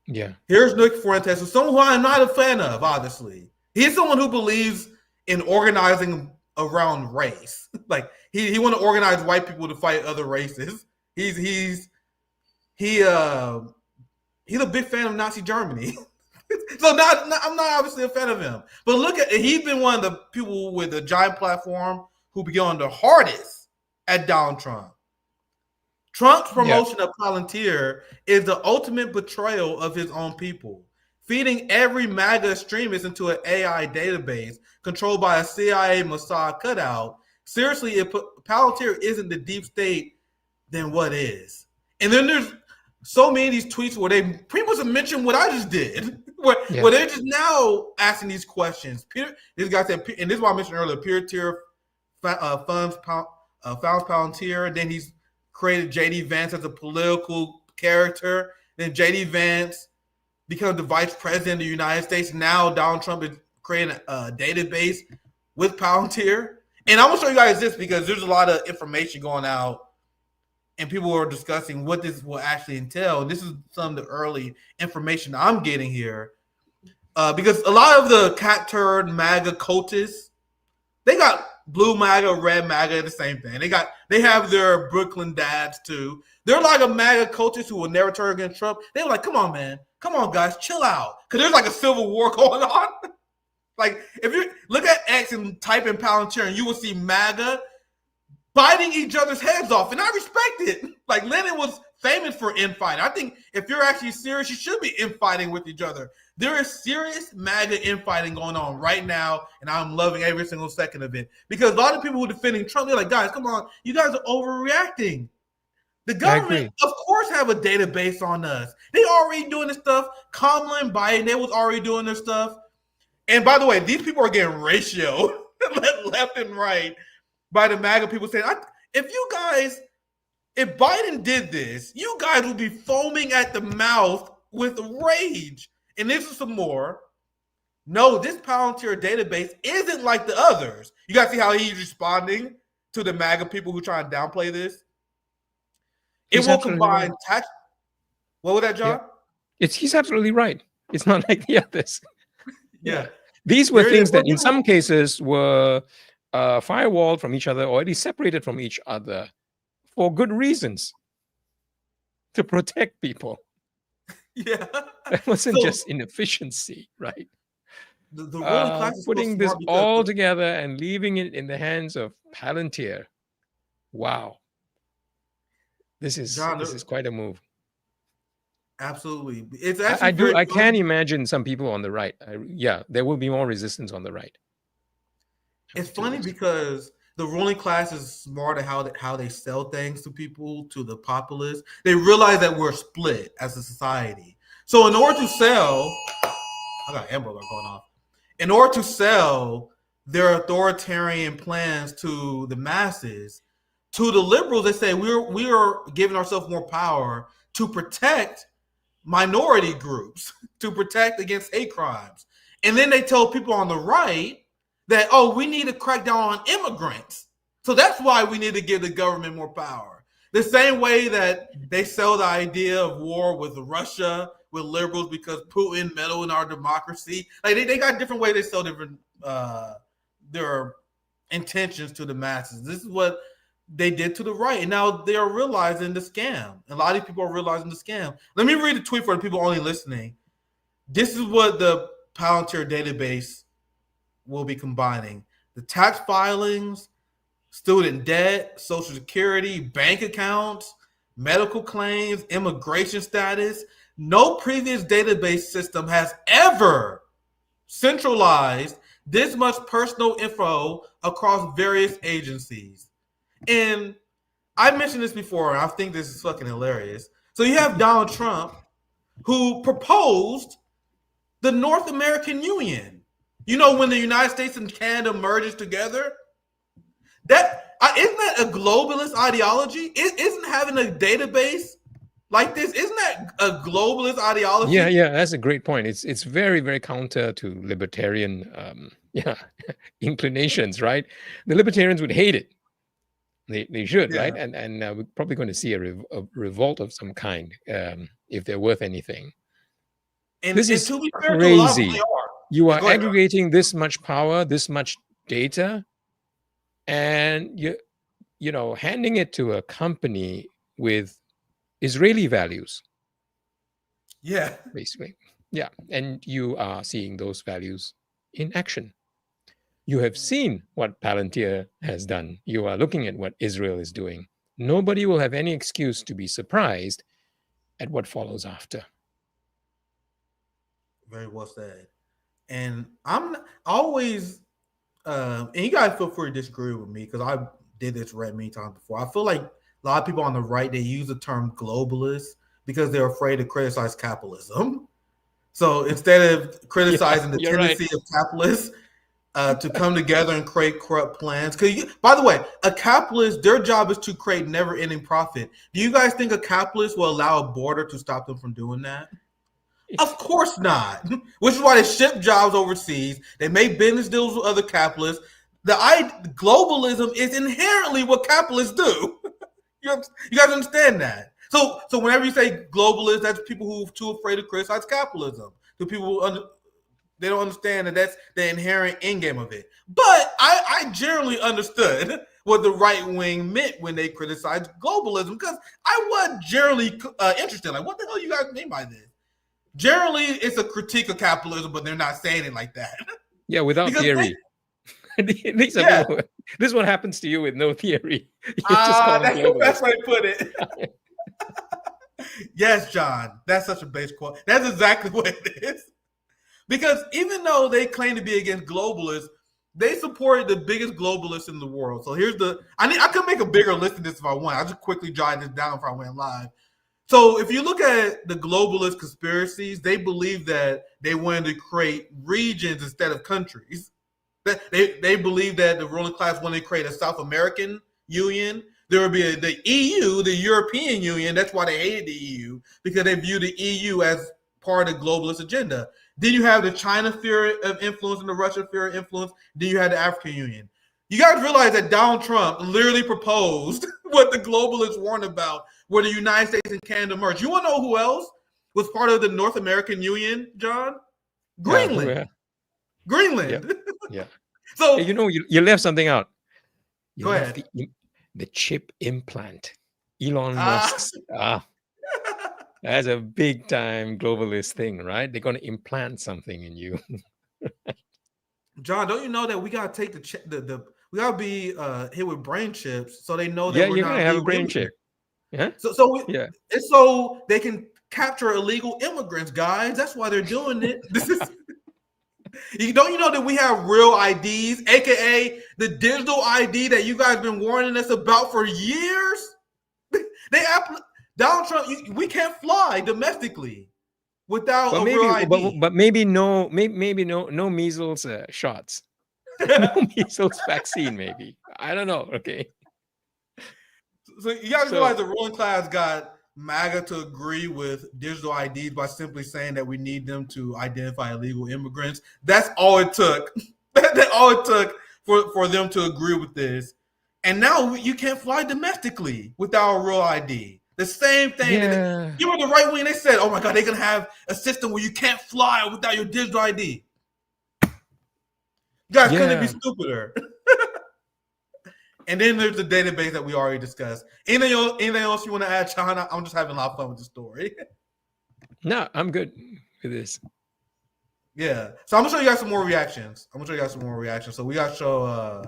Yeah. Here's Nick Fuentes, who's someone who I'm not a fan of, obviously. He's someone who believes in organizing around race. Like he want to organize white people to fight other races. He's a big fan of Nazi Germany. So I'm not obviously a fan of him. But look at he's been one of the people with a giant platform who be going the hardest at Donald Trump. Trump's promotion of Palantir is the ultimate betrayal of his own people, feeding every MAGA extremist into an AI database controlled by a CIA Mossad cutout. Seriously, if Palantir isn't the deep state, then what is? And then there's so many of these tweets where they pretty much mention what I just did, where they're just now asking these questions. This guy said, and this is what I mentioned earlier, peer-to-peer funds founds Palantir, and then he's created J.D. Vance as a political character. Then J.D. Vance becomes the vice president of the United States. Now Donald Trump is creating a database with Palantir. And I'm going to show you guys this because there's a lot of information going out and people are discussing what this will actually entail. And this is some of the early information I'm getting here. Because a lot of the cat turd MAGA cultists, they got blue MAGA, red MAGA, the same thing. They have their Brooklyn dads too. They're like a MAGA cultist who will never turn against Trump. They were like, come on, man. Come on, guys, chill out. Because there's like a civil war going on. Like, if you look at X and type in Palantir, and you will see MAGA biting each other's heads off. And I respect it. Like, Lenin was famous for infighting. I think if you're actually serious, you should be infighting with each other. There is serious MAGA infighting going on right now, and I'm loving every single second of it. Because a lot of people who are defending Trump, they're like, guys, come on, you guys are overreacting. The government, of course, have a database on us. They already doing this stuff. Kamala and Biden, they was already doing their stuff. And by the way, these people are getting ratioed left and right by the MAGA people saying, if Biden did this, you guys would be foaming at the mouth with rage. And this is some more. No, this Palantir database isn't like the others. You guys see how he's responding? to the MAGA people who try and downplay this. It He's will absolutely combine right. tax. What was that, John? He's absolutely right. It's not like the others. Yeah. These were There things is- that in some cases were firewalled from each other or at least separated from each other for good reasons, to protect people. Yeah. That wasn't So- just inefficiency, right? The ruling class is so Putting this smart because all together and leaving it in the hands of Palantir. Wow. This is John, quite a move. absolutely. It's actually I very can funny. imagine some people on the right. There will be more resistance on the right. It's funny because the ruling class is smart at how they sell things to people, to the populace. They realize that we're split as a society. So in order to sell, I got an Amber Alert going off. In order to sell their authoritarian plans to the masses, to the liberals, they say we are giving ourselves more power to protect minority groups, to protect against hate crimes. And then they tell people on the right that, oh, we need to crack down on immigrants. So that's why we need to give the government more power. The same way that they sell the idea of war with Russia, with liberals, because Putin meddled in our democracy. Like they got different ways they sell different their intentions to the masses. This is what they did to the right. And now they are realizing the scam. A lot of people are realizing the scam. Let me read a tweet for the people only listening. This is what the Palantir database will be combining: the tax filings, student debt, social security, bank accounts, medical claims, immigration status. No previous database system has ever centralized this much personal info across various agencies. And I mentioned this before, and I think this is fucking hilarious. So you have Donald Trump, who proposed the North American Union. You know, when the United States and Canada merges together, isn't that a globalist ideology? Isn't having a database like this, isn't that a globalist ideology? Yeah, that's a great point. It's very, very counter to libertarian inclinations, right? The libertarians would hate it. They should, right? And we're probably going to see a revolt of some kind if they're worth anything. And this is to be fair, to a lot of crazy. them, they are. You are Go ahead. aggregating this much power, this much data, and you handing it to a company with Israeli values. Yeah. Basically. Yeah. And you are seeing those values in action. You have seen what Palantir has done. You are looking at what Israel is doing. Nobody will have any excuse to be surprised at what follows after. Very well said. And I'm always, and you guys feel free to disagree with me because I did this read many times before. I feel like a lot of people on the right, they use the term globalist because they're afraid to criticize capitalism. So instead of criticizing the tendency of capitalists to come together and create corrupt plans, because by the way, a capitalist, their job is to create never-ending profit. Do you guys think a capitalist will allow a border to stop them from doing that? Of course not. Which is why they ship jobs overseas. They make business deals with other capitalists. Globalism is inherently what capitalists do. You guys understand that? So whenever you say globalist, that's people who are too afraid to criticize capitalism. To people who they don't understand that that's the inherent end game of it. But I generally understood what the right wing meant when they criticized globalism, because I was generally interested. Like, what the hell you guys mean by this? Generally, it's a critique of capitalism, but they're not saying it like that. Yeah, without theory. This is what happens to you with no theory. That's why I put it. Yes, John. That's such a base quote. That's exactly what it is. Because even though they claim to be against globalists, they supported the biggest globalists in the world. So here's I could make a bigger list of this if I want. I'll just quickly jot this down if I went live. So if you look at the globalist conspiracies, they believe that they wanted to create regions instead of countries. They believe that the ruling class wanted to create a South American Union. There would be the EU, the European Union. That's why they hated the EU, because they view the EU as part of the globalist agenda. Then you have the China sphere of influence and the Russia sphere of influence. Then you have the African Union. You guys realize that Donald Trump literally proposed what the globalists warned about, where the United States and Canada merged. You want to know who else was part of the North American Union, John? Greenland. Yeah. Greenland. Yeah. So hey, you left something out. You go left ahead. The chip implant. Elon Musk's. That's a big time globalist thing, right? They're going to implant something in you. John, don't you know that we gotta take the we gotta be hit with brain chips so they know that we're you're not gonna have a illegal brain immigrants. chip. Yeah. So it's so they can capture illegal immigrants, guys. That's why they're doing it. This is don't you know that we have real IDs, aka the digital ID that you guys been warning us about for years? Donald Trump, we can't fly domestically without real ID. But maybe no measles shots. No measles vaccine, maybe. I don't know. Okay. So you guys realize the ruling class got MAGA to agree with digital IDs by simply saying that we need them to identify illegal immigrants. That's all it took. That's all it took for them to agree with this. And now you can't fly domestically without a real ID. The same thing. Yeah. You know, the right wing, they said, oh my God, they're going to have a system where you can't fly without your digital ID. You guys couldn't be stupider. And then there's the database that we already discussed. Anything else you want to add, China? I'm just having a lot of fun with the story. No, I'm good with this. Yeah. So I'm going to show you guys some more reactions. So we got to show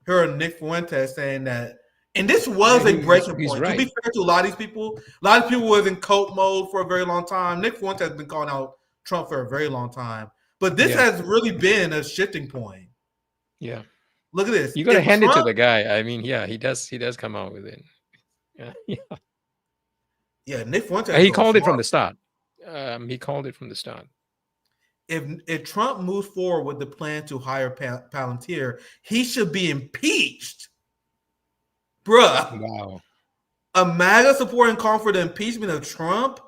here Nick Fuentes saying that, and this was a breaking point. Right. To be fair to a lot of these people, was in cult mode for a very long time. Nick Fuentes has been calling out Trump for a very long time. But this has really been a shifting point. Yeah. Look at this. You got to hand it to the guy. I mean, he does come out with it. Yeah, Nick Fuentes. He called it from the start. If Trump moves forward with the plan to hire Palantir, he should be impeached. Bruh. Wow. A MAGA supporting call for the impeachment of Trump?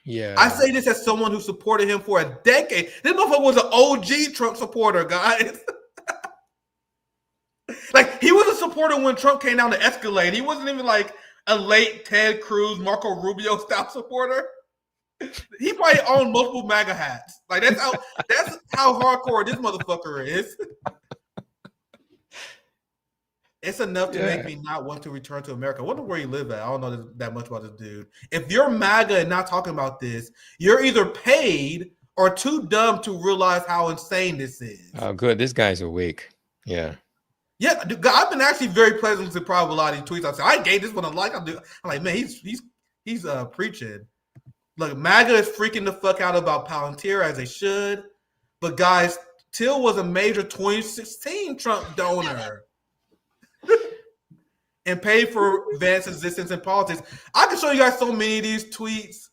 Yeah. I say this as someone who supported him for a decade. This motherfucker was an OG Trump supporter, guys. Like, he was a supporter when Trump came down the escalade. He wasn't even like a late Ted Cruz, Marco Rubio style supporter. He probably owned multiple MAGA hats. Like, that's how hardcore this motherfucker is. It's enough to make me not want to return to America. I wonder where you live at. I don't know that much about this dude. If you're MAGA and not talking about this, you're either paid or too dumb to realize how insane this is. Oh, good. This guy's awake. Yeah. Yeah, I've been actually very pleasantly surprised with a lot of these tweets. I said, I gave this one a like. I'm like, man, he's preaching. Look, MAGA is freaking the fuck out about Palantir, as they should. But guys, Till was a major 2016 Trump donor and paid for Vance's existence in politics. I can show you guys so many of these tweets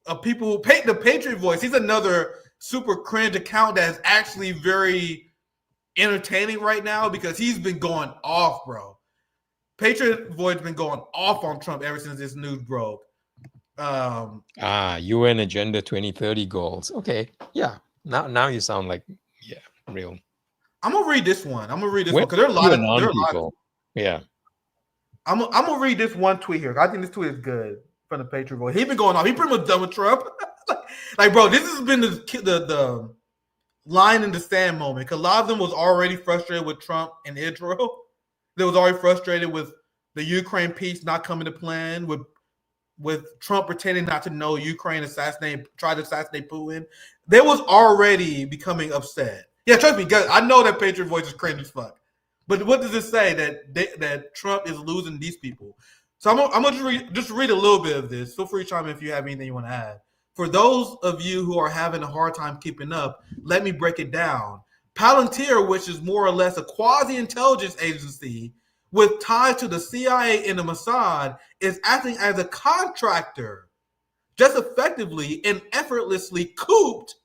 of people who paint the Patriot Voice. He's another super cringe account that is actually very entertaining right now because he's been going off, bro. Patriot Voice has been going off on Trump ever since this news broke. UN Agenda 2030 goals. Okay, yeah. Now you sound like real. I'm gonna read this one. Because there are a lot of people. Yeah. I'm gonna read this one tweet here. I think this tweet is good from the Patriot Voice. He's been going off. He pretty much done with Trump. like, bro, this has been the line in the sand moment, because a lot of them was already frustrated with Trump and Israel. They was already frustrated with the Ukraine peace not coming to plan, with Trump pretending not to know Ukraine tried to assassinate Putin. They was already becoming upset. Yeah, trust me, guys, I know that Patriot Voice is cringe as fuck. But what does it say that Trump is losing these people? So I'm gonna just read a little bit of this. Feel free to chime in if you have anything you want to add. For those of you who are having a hard time keeping up, let me break it down. Palantir, which is more or less a quasi-intelligence agency with ties to the CIA and the Mossad, is acting as a contractor, just effectively and effortlessly cooped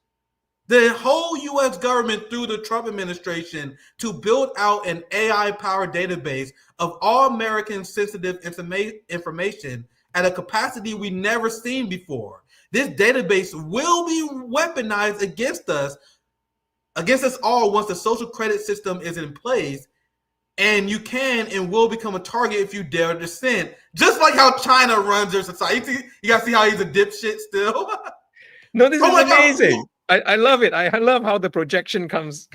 the whole U.S. government through the Trump administration to build out an AI-powered database of all American sensitive information at a capacity we never seen before. This database will be weaponized against us all once the social credit system is in place. And you can and will become a target if you dare dissent. Just like how China runs their society. You guys see how he's a dipshit still? No, this is amazing. I love it. I love how the projection comes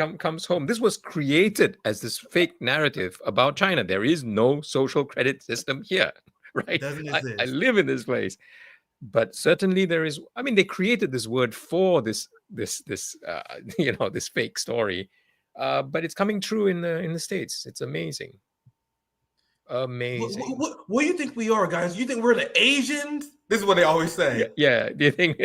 home. This was created as this fake narrative about China. There is no social credit system here, right? Doesn't exist. I live in this place. But certainly there is. I mean, they created this word for this this fake story, but it's coming true in the States. It's amazing. Amazing. What do you think we are, guys? You think we're the Asians? This is what they always say. Yeah. Do you think?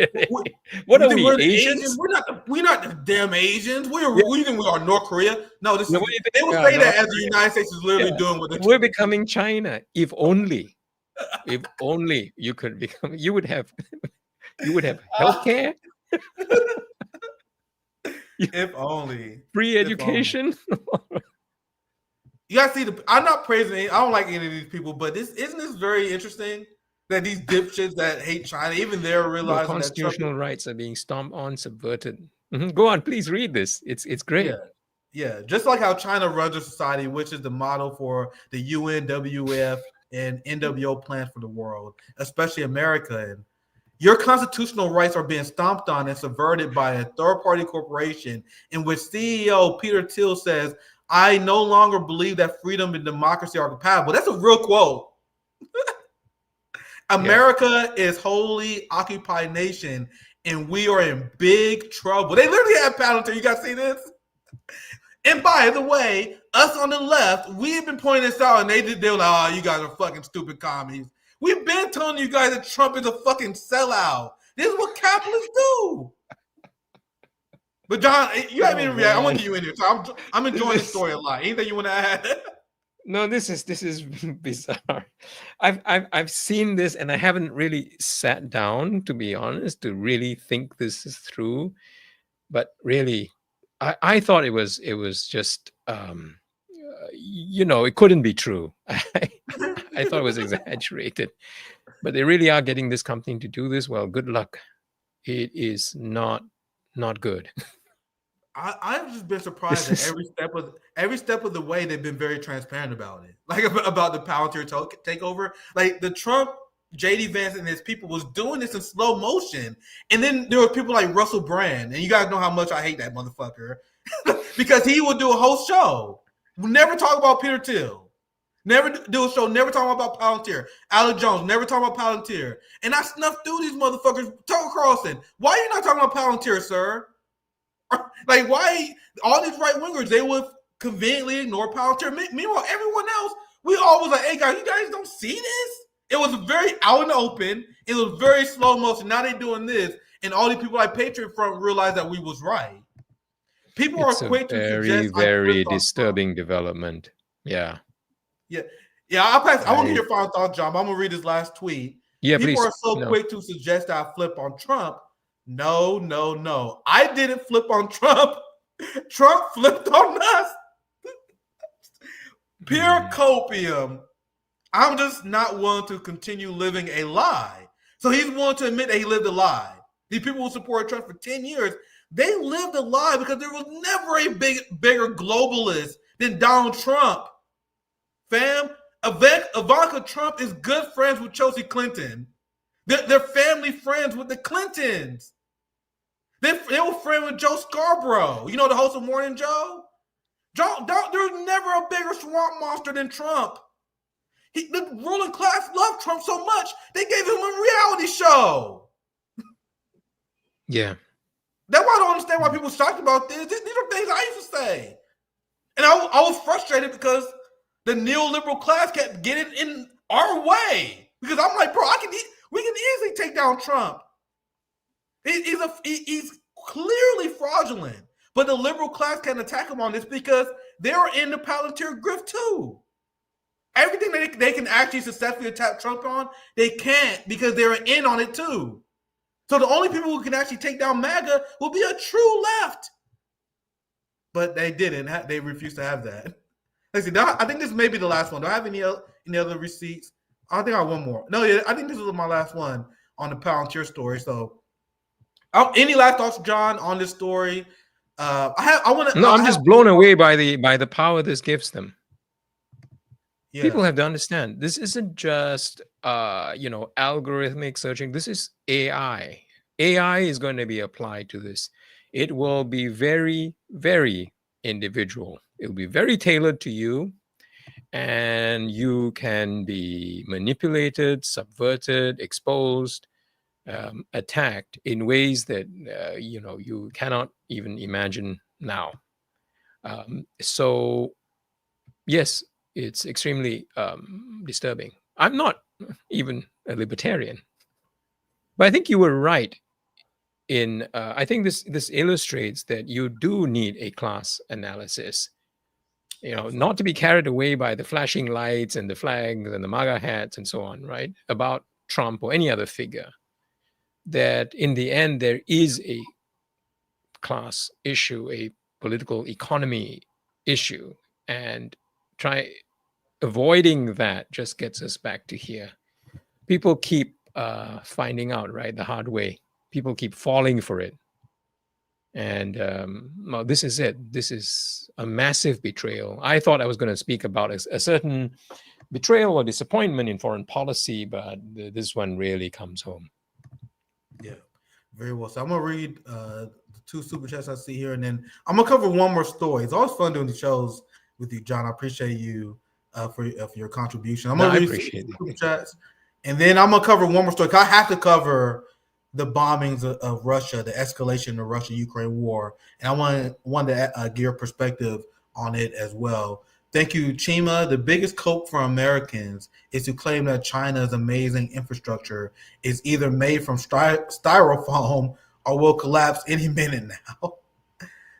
What are we, Asians? We're not the damn Asians. What do you think we are? North Korea? No, they will say that as the United States is literally doing what we're becoming China. If only you could become. You would have healthcare. If only free education. You guys see I'm not praising. I don't like any of these people, but isn't this very interesting that these dipshits that hate China, even they're realizing constitutional rights are being stomped on, subverted. Go on, please read this. It's great. Yeah. Just like how China runs a society, which is the model for the UN, WF, and NWO plan for the world, especially America. And your constitutional rights are being stomped on and subverted by a third-party corporation in which CEO Peter Thiel says, "I no longer believe that freedom and democracy are compatible." That's a real quote. America is wholly occupied nation, and we are in big trouble. They literally have Palantir. You guys see this? And by the way, us on the left, we have been pointing this out, and they were like, "Oh, you guys are fucking stupid commies." We've been telling you guys that Trump is a fucking sellout. This is what capitalists do. But John, you haven't even reacted. I want to get you in here. So I'm enjoying the story a lot. Anything you want to add? No, this is bizarre. I've seen this, and I haven't really sat down, to be honest, to really think this through. But really, I thought it was just it couldn't be true. I thought it was exaggerated. But they really are getting this company to do this. Well, good luck. It is not good. I've just been surprised that every step of the way they've been very transparent about it, like about the Palantir takeover. Like the Trump, JD Vance, and his people was doing this in slow motion, and then there were people like Russell Brand, and you guys know how much I hate that motherfucker because he would do a whole show, never talk about Peter Thiel, never do a show, never talk about Palantir. Alex Jones, never talk about Palantir, and I snuffed through these motherfuckers. Tucker Carlson, why are you not talking about Palantir, sir? Like, why all these right wingers, they would conveniently ignore Palantir. Meanwhile, everyone else, we all was like, "Hey guys, you guys don't see this?" It was very out in the open. It was very slow motion. Now they doing this, and all these people like Patriot Front realized that we was right. People are quick to suggest very disturbing development. Yeah. I'll pass. I want to get your final thoughts, John. But I'm gonna read this last tweet. Yeah, people please. are so quick to suggest that I flip on Trump. No. I didn't flip on Trump. Trump flipped on us. Pure copium. I'm just not willing to continue living a lie. So he's willing to admit that he lived a lie. These people who supported Trump for 10 years, they lived a lie because there was never a bigger globalist than Donald Trump. Fam, Ivanka Trump is good friends with Chelsea Clinton. They're family friends with the Clintons. They were friends with Joe Scarborough. You know, the host of Morning Joe? There's never a bigger swamp monster than Trump. The ruling class loved Trump so much, they gave him a reality show. Yeah. That's why I don't understand why people shocked about this. These are things I used to say. And I was frustrated because the neoliberal class kept getting in our way. Because I'm like, bro, we can easily take down Trump. He's clearly fraudulent. But the liberal class can attack him on this because they're in the Palantir grift too. Everything that they can actually successfully attack Trump on, they can't because they're in on it too. So the only people who can actually take down MAGA will be a true left. But they didn't. They refused to have that. Let's see. I think this may be the last one. Do I have any other receipts? I think I have one more. No, yeah, I think this is my last one on the Palantir story. So, any last thoughts, John, on this story? I'm just blown away by the power this gives them. People have to understand this isn't just algorithmic searching. This is AI. AI is going to be applied to this. It will be very, very individual. It will be very tailored to you, and you can be manipulated, subverted, exposed, attacked in ways that you cannot even imagine now. So yes, it's extremely disturbing. I'm not even a libertarian, but I think you were right in I think this illustrates that you do need a class analysis, not to be carried away by the flashing lights and the flags and the MAGA hats and so on, right, about Trump or any other figure. That in the end there is a class issue, a political economy issue, and avoiding that just gets us back to here. People keep finding out, right, the hard way. People keep falling for it. And well, this is it. This is a massive betrayal. I thought I was going to speak about a certain betrayal or disappointment in foreign policy, but this one really comes home. Yeah, very well. So I'm going to read the 2 super chats I see here, and then I'm going to cover one more story. It's always fun doing the shows with you, John. I appreciate you for your contribution. I'm going to read super chats, and then I'm going to cover one more story. I have to cover the bombings of Russia, the escalation of the Russia-Ukraine war, and I want to give your perspective on it as well. Thank you, Chima. The biggest cope for Americans is to claim that China's amazing infrastructure is either made from styrofoam or will collapse any minute now.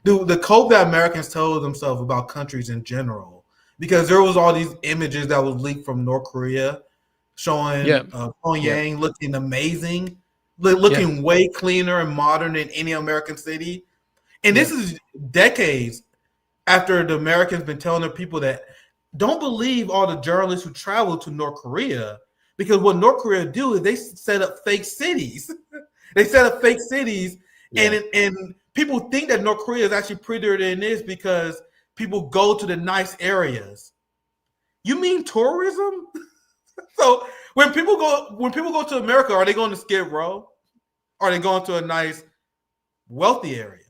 The cope that Americans told themselves about countries in general, because there was all these images that was leaked from North Korea showing Pyongyang looking amazing, looking way cleaner and modern than any American city. And this is decades after the Americans been telling their people that don't believe all the journalists who travel to North Korea, because what North Korea do is they set up fake cities. They set up fake cities, and people think that North Korea is actually prettier than this because people go to the nice areas. You mean tourism? So when people go to America, are they going to Skid Row? Are they going to a nice, wealthy area?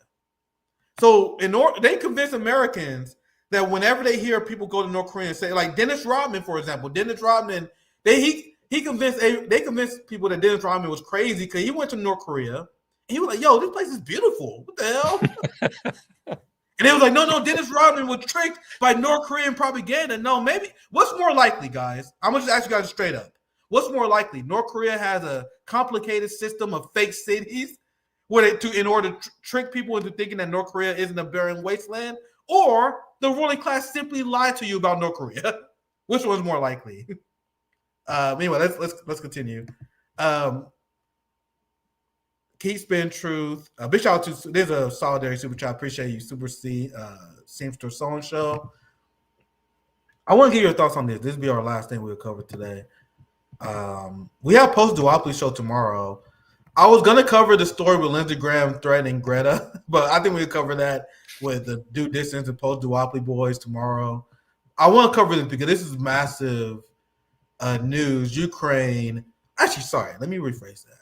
So they convince Americans that whenever they hear people go to North Korea and say, like Dennis Rodman, for example, Dennis Rodman, they convinced people that Dennis Rodman was crazy because he went to North Korea and he was like, "Yo, this place is beautiful. What the hell?" And they was like, "No, Dennis Rodman was tricked by North Korean propaganda." No, maybe what's more likely, guys? I'm gonna just ask you guys straight up. What's more likely? North Korea has a complicated system of fake cities in order to trick people into thinking that North Korea isn't a barren wasteland, or the ruling class simply lied to you about North Korea. Which one's more likely? Anyway, let's continue. Keep spin truth. Big shout out to there's a solidarity super chat. I appreciate you, Super C, Seamster Sewing Show. I want to get your thoughts on this. This will be our last thing we'll cover today. We have post-duopoly show tomorrow. I was gonna cover the story with Lindsey Graham threatening Greta, but I think we'll cover that with the Due Distance and post-duopoly boys tomorrow. I want to cover this because this is massive news. Ukraine. Actually, sorry, let me rephrase that.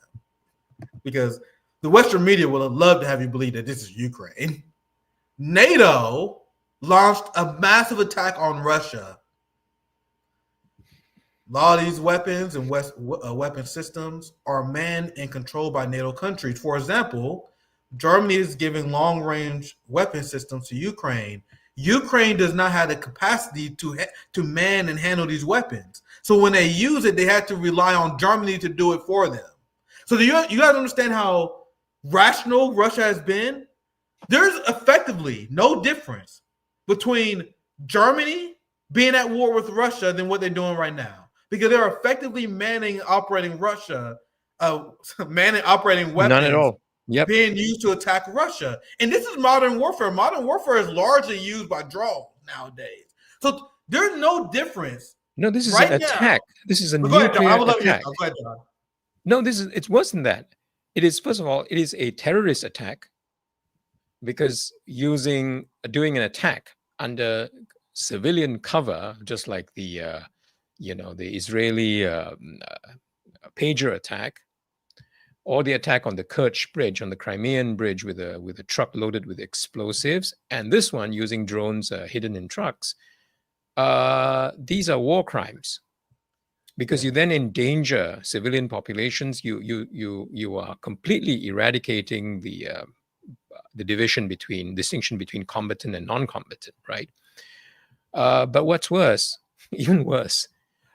Because the Western media would have loved to have you believe that this is Ukraine. NATO launched a massive attack on Russia. A lot of these weapons and weapon systems are manned and controlled by NATO countries. For example, Germany is giving long-range weapon systems to Ukraine. Ukraine does not have the capacity to man and handle these weapons. So when they use it, they have to rely on Germany to do it for them. So you guys understand how rational Russia has been? There's effectively no difference between Germany being at war with Russia than what they're doing right now. Because they're effectively manning operating Russia, operating weapons. None at all. Yep. Being used to attack Russia. And this is modern warfare. Modern warfare is largely used by drones nowadays. So there's no difference. No, this is an attack. This is a nuclear attack. No, it's worse than that. It is, first of all, it is a terrorist attack because doing an attack under civilian cover, just like the the Israeli pager attack, or the attack on the Kerch Bridge, on the Crimean Bridge, with a truck loaded with explosives, and this one using drones hidden in trucks. These are war crimes, because you then endanger civilian populations. You are completely eradicating the distinction between combatant and non-combatant, right? But what's worse, even worse,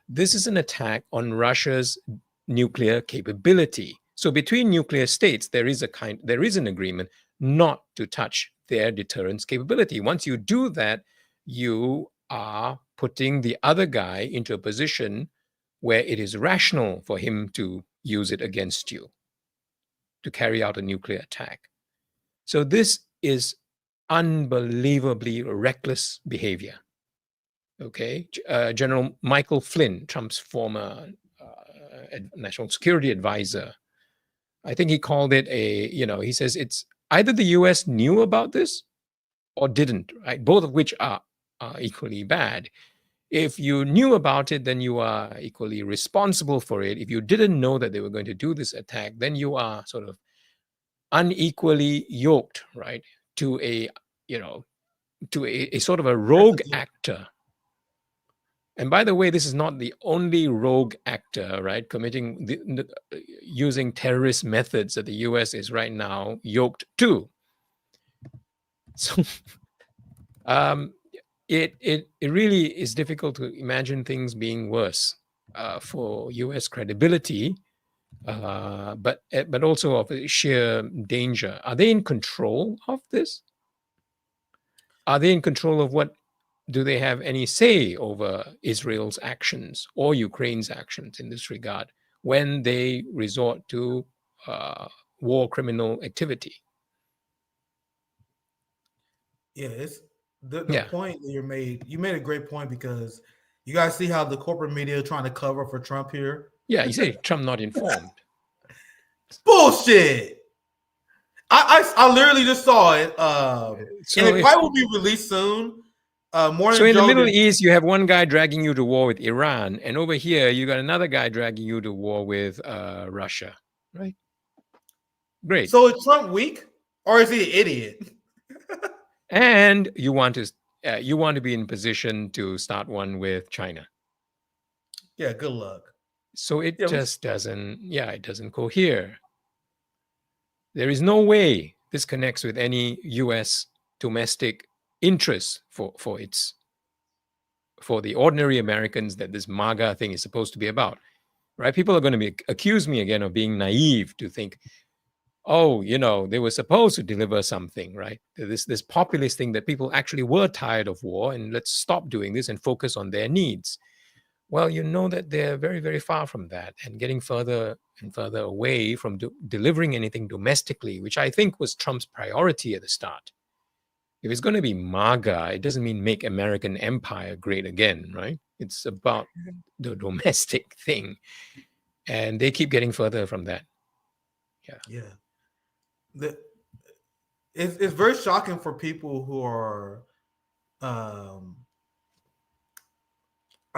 this is an attack on Russia's nuclear capability. So between nuclear states, there is an agreement not to touch their deterrence capability. Once you do that, you are putting the other guy into a position where it is rational for him to use it against you, to carry out a nuclear attack. So this is unbelievably reckless behavior. Okay, General Michael Flynn, Trump's former national security advisor, I think he called it he says it's either the US knew about this or didn't, right? Both of which are equally bad. If you knew about it, then you are equally responsible for it. If you didn't know that they were going to do this attack, then you are sort of unequally yoked, right, to a sort of a rogue actor. And by the way, this is not the only rogue actor, right, using terrorist methods that the US is right now yoked to. So it really is difficult to imagine things being worse for US credibility, but also of sheer danger. Are they in control of this? Are they in control of what? Do they have any say over Israel's actions or Ukraine's actions in this regard when they resort to war criminal activity? Yeah, it's the point that you made a great point, because you guys see how the corporate media are trying to cover for Trump here. Yeah, you say Trump not informed. Bullshit. I literally just saw it. And it probably will be released soon. So in the Middle East, you have one guy dragging you to war with Iran, and over here you got another guy dragging you to war with Russia, right? Great. So is Trump weak, or is he an idiot? And you want to be in position to start one with China. Yeah, good luck. So it just doesn't cohere. There is no way this connects with any U.S. domestic interest for the ordinary Americans that this MAGA thing is supposed to be about, right? People are going to accuse me again of being naive to think, oh, they were supposed to deliver something, right? This populist thing that people actually were tired of war, and let's stop doing this and focus on their needs. Well, you know that they're very, very far from that, and getting further and further away from delivering anything domestically, which I think was Trump's priority at the start. If it's going to be MAGA, it doesn't mean make American empire great again, right? It's about the domestic thing. And they keep getting further from that. Yeah. It's very shocking for people who are, I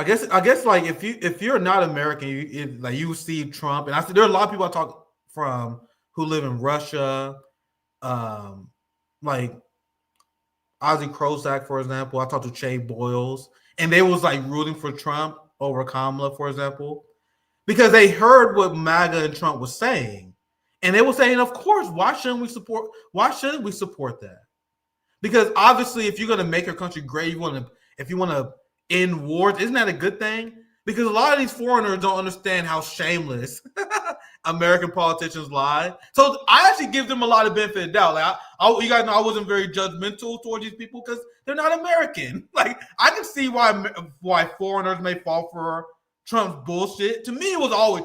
guess like if you're not American, you see Trump, and there are a lot of people I talk from who live in Russia, like Ozzy Krosak, for example. I talked to Che Boyles, and they was like rooting for Trump over Kamala, for example, because they heard what MAGA and Trump was saying, and they were saying, of course, why shouldn't we support that? Because obviously, if you're going to make your country great, if you want to end wars, isn't that a good thing? Because a lot of these foreigners don't understand how shameless American politicians lie. So I actually give them a lot of benefit of doubt. Like you guys know I wasn't very judgmental towards these people because they're not American. Like I can see why foreigners may fall for Trump's bullshit. To me, it was always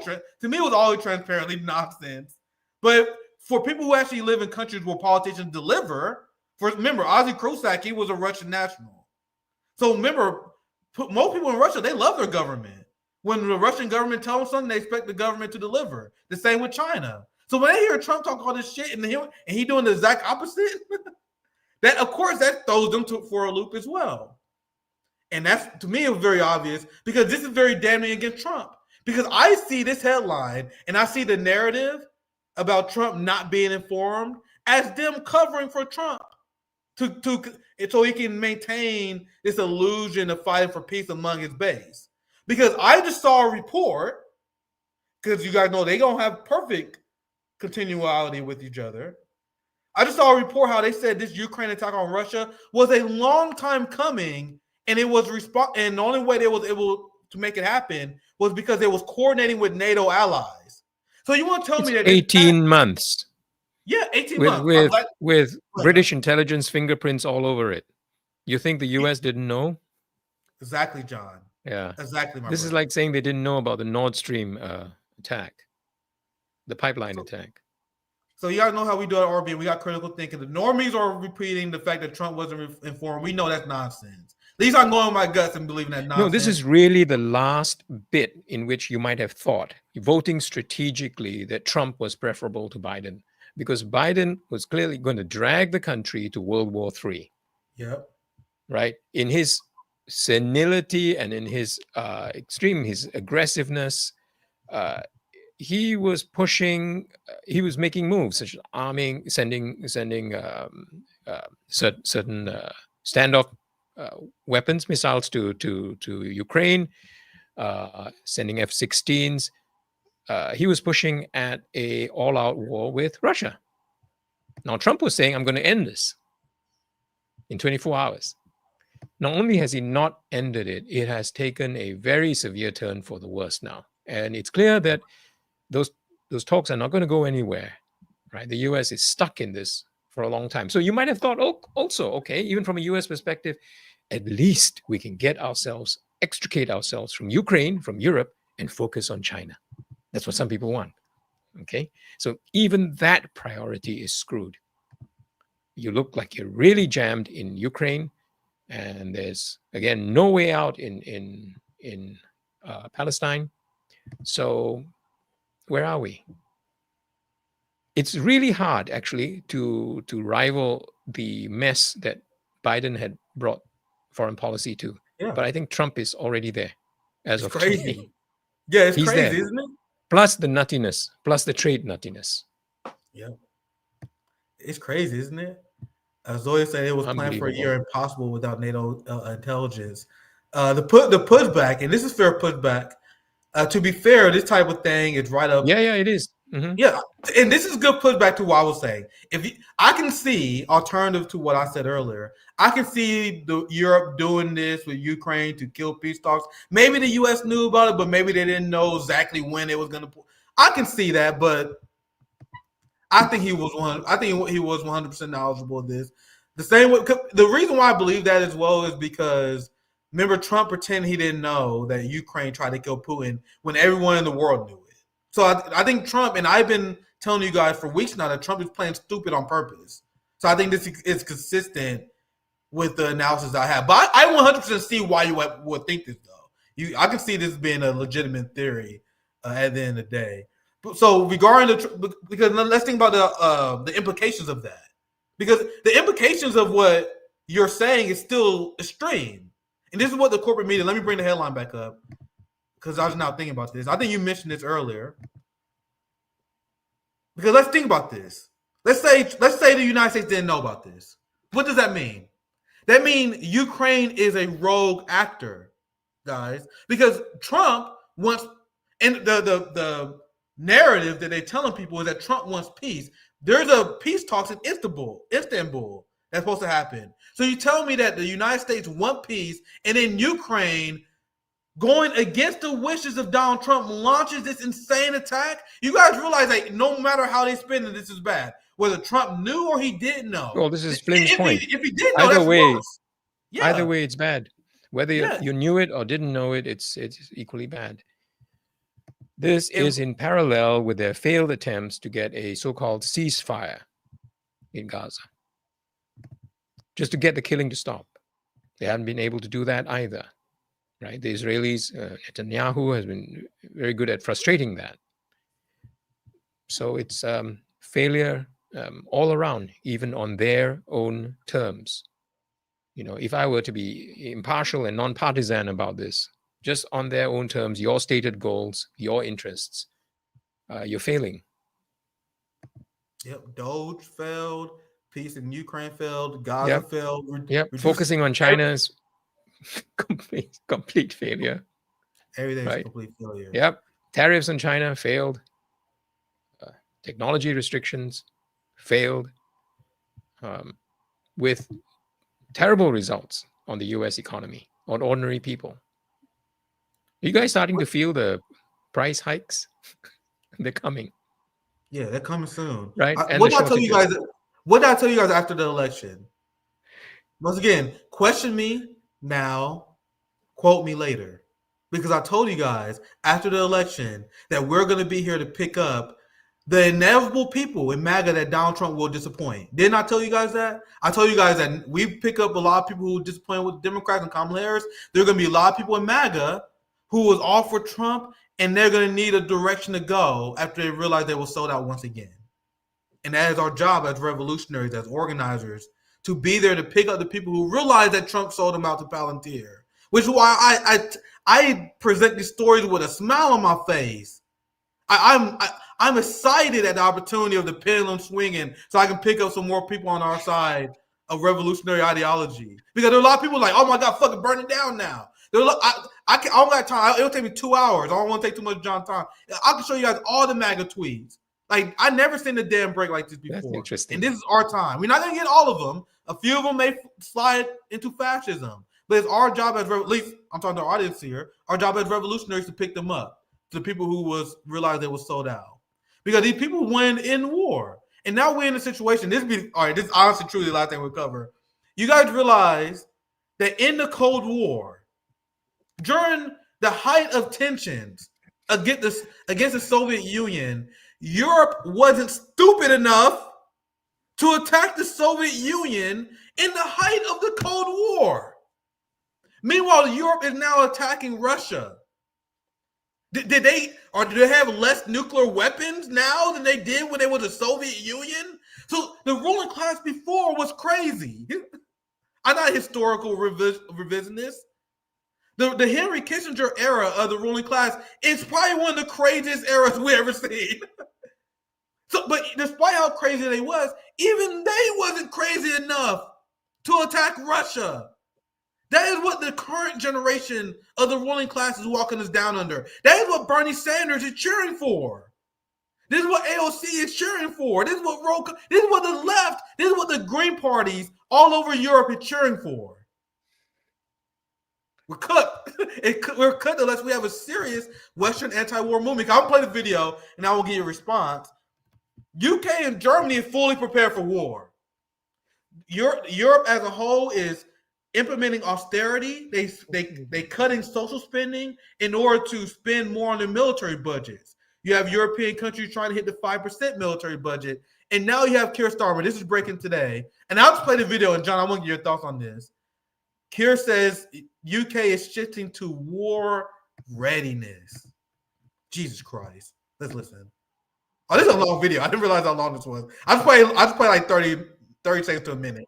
transparently nonsense. But for people who actually live in countries where politicians deliver, remember Ozzy Krosak, he was a Russian national. So remember, most people in Russia, they love their government. When the Russian government tells them something, they expect the government to deliver. The same with China. So when they hear Trump talk all this shit and he doing the exact opposite, that of course that throws them for a loop as well. And that's, to me, it was very obvious because this is very damning against Trump. Because I see this headline and I see the narrative about Trump not being informed as them covering for Trump so he can maintain this illusion of fighting for peace among his base. Because I just saw a report, because you guys know they don't have perfect continuality with each other. I just saw a report how they said this Ukraine attack on Russia was a long time coming, and it was and the only way they was able to make it happen was because they was coordinating with NATO allies. So you want to tell me that 18 months? Yeah, 18 months. With British intelligence fingerprints all over it. You think the US didn't know? Exactly, John. Yeah. Exactly, This is like saying they didn't know about the Nord Stream attack, the pipeline attack. So you guys know how we do at RBN. We got critical thinking. The normies are repeating the fact that Trump wasn't informed. We know that's nonsense. At least I'm going with my guts and believing that nonsense. No, this is really the last bit in which you might have thought, voting strategically, that Trump was preferable to Biden, because Biden was clearly going to drag the country to World War III. Yep. Right? In his senility and in his his aggressiveness, he was pushing, he was making moves such as arming, sending certain standoff weapons, missiles to Ukraine, sending F-16s. He was pushing at a all-out war with Russia. Now, Trump was saying, I'm going to end this in 24 hours. Not only has he not ended it, it has taken a very severe turn for the worse now. And it's clear that those talks are not going to go anywhere, right? The US is stuck in this for a long time. So you might have thought, also, okay, even from a US perspective, at least we can extricate ourselves from Ukraine, from Europe, and focus on China. That's what some people want, okay? So even that priority is screwed. You look like you're really jammed in Ukraine, and there's, again, no way out in Palestine. So where are we? It's really hard, actually, to rival the mess that Biden had brought foreign policy to. Yeah. But I think Trump is already there as of crazy. today. Yeah, it's He's crazy, there. isn't it? Plus the nuttiness, plus the trade nuttiness. Yeah. It's crazy, isn't it? Zoya said it was planned for a year, impossible without NATO intelligence. The pushback, and this is fair pushback. To be fair, this type of thing is right up. Yeah, it is. Mm-hmm. Yeah, and this is good pushback to what I was saying. I can see, alternative to what I said earlier, I can see Europe doing this with Ukraine to kill peace talks. Maybe the U.S. knew about it, but maybe they didn't know exactly when it was going to. I can see that, but I think he was 100% knowledgeable of this. The same way, the reason why I believe that as well is because remember Trump pretended he didn't know that Ukraine tried to kill Putin when everyone in the world knew it. So I think Trump, and I've been telling you guys for weeks now that Trump is playing stupid on purpose. So I think this is consistent with the analysis I have. But I 100% see why you would think this, though. I can see this being a legitimate theory at the end of the day. So regarding because let's think about the implications of that. Because the implications of what you're saying is still extreme. And this is what the corporate media, let me bring the headline back up, because I was now thinking about this. I think you mentioned this earlier. Because let's think about this. Let's say the United States didn't know about this. What does that mean? That means Ukraine is a rogue actor, guys. Because Trump wants, and the narrative that they're telling people is that Trump wants peace. There's a peace talks in Istanbul that's supposed to happen. So you tell me that the United States want peace, and then Ukraine, going against the wishes of Donald Trump, launches this insane attack? You guys realize that no matter how they spin it, this is bad. Whether Trump knew or he didn't know. Well, this is Flynn's point. If he didn't know, that's worse. Yeah. Either way, it's bad. Whether you knew it or didn't know it, it's equally bad. This is in parallel with their failed attempts to get a so-called ceasefire in Gaza, just to get the killing to stop. They haven't been able to do that either, right? The Israelis, Netanyahu has been very good at frustrating that. So it's failure all around, even on their own terms. if I were to be impartial and non-partisan about this, just on their own terms, your stated goals, your interests, you're failing. Yep, Doge failed, peace in Ukraine failed, Gaza failed. Focusing on China's complete failure. Everything's complete failure. Yep, tariffs on China failed. Technology restrictions failed, with terrible results on the U.S. economy, on ordinary people. Are you guys starting to feel the price hikes? They're coming. Yeah, they're coming soon. Right. What did I tell you guys? What did I tell you guys after the election? Once again, question me now, quote me later. Because I told you guys after the election that we're going to be here to pick up the inevitable people in MAGA that Donald Trump will disappoint. Didn't I tell you guys that? I told you guys that we pick up a lot of people who are disappointed with Democrats and Kamala Harris. There are going to be a lot of people in MAGA who was all for Trump, and they're going to need a direction to go after they realize they were sold out once again. And that is our job as revolutionaries, as organizers, to be there to pick up the people who realize that Trump sold them out to Palantir. Which is why I present these stories with a smile on my face. I'm excited at the opportunity of the pendulum swinging, so I can pick up some more people on our side of revolutionary ideology. Because there are a lot of people like, oh my God, fucking burn it down now. I don't got time. It'll take me 2 hours. I don't want to take too much John time. I can show you guys all the MAGA tweets. Like, I never seen a damn break like this before. That's interesting. And this is our time. We're not going to get all of them. A few of them may slide into fascism. But it's our job as, at least I'm talking to our audience here, our job as revolutionaries to pick them up. To the people who realized they were sold out. Because these people win in war. And now we're in a situation, this is honestly truly the last thing we'll cover. You guys realize that in the Cold War, during the height of tensions against the Soviet Union, Europe wasn't stupid enough to attack the Soviet Union in the height of the Cold War. Meanwhile, Europe is now attacking Russia. Do they have less nuclear weapons now than they did when they were the Soviet Union? So the ruling class before was crazy. I'm not a historical revisionist. The Henry Kissinger era of the ruling class is probably one of the craziest eras we ever seen. But despite how crazy they was, even they wasn't crazy enough to attack Russia. That is what the current generation of the ruling class is walking us down under. That is what Bernie Sanders is cheering for. This is what AOC is cheering for. This is what the left, this is what the Green parties all over Europe is cheering for. We're cooked. We're cooked unless we have a serious Western anti-war movement. I'll play the video and I will give you a response. UK and Germany is fully prepared for war. Europe as a whole is implementing austerity. They cutting social spending in order to spend more on their military budgets. You have European countries trying to hit the 5% military budget. And now you have Keir Starmer. This is breaking today. And I'll just play the video. And John, I want to get your thoughts on this. Keir says UK is shifting to war readiness. Jesus Christ. Let's listen. Oh, this is a long video. I didn't realize how long this was. I just play like 30 seconds to a minute.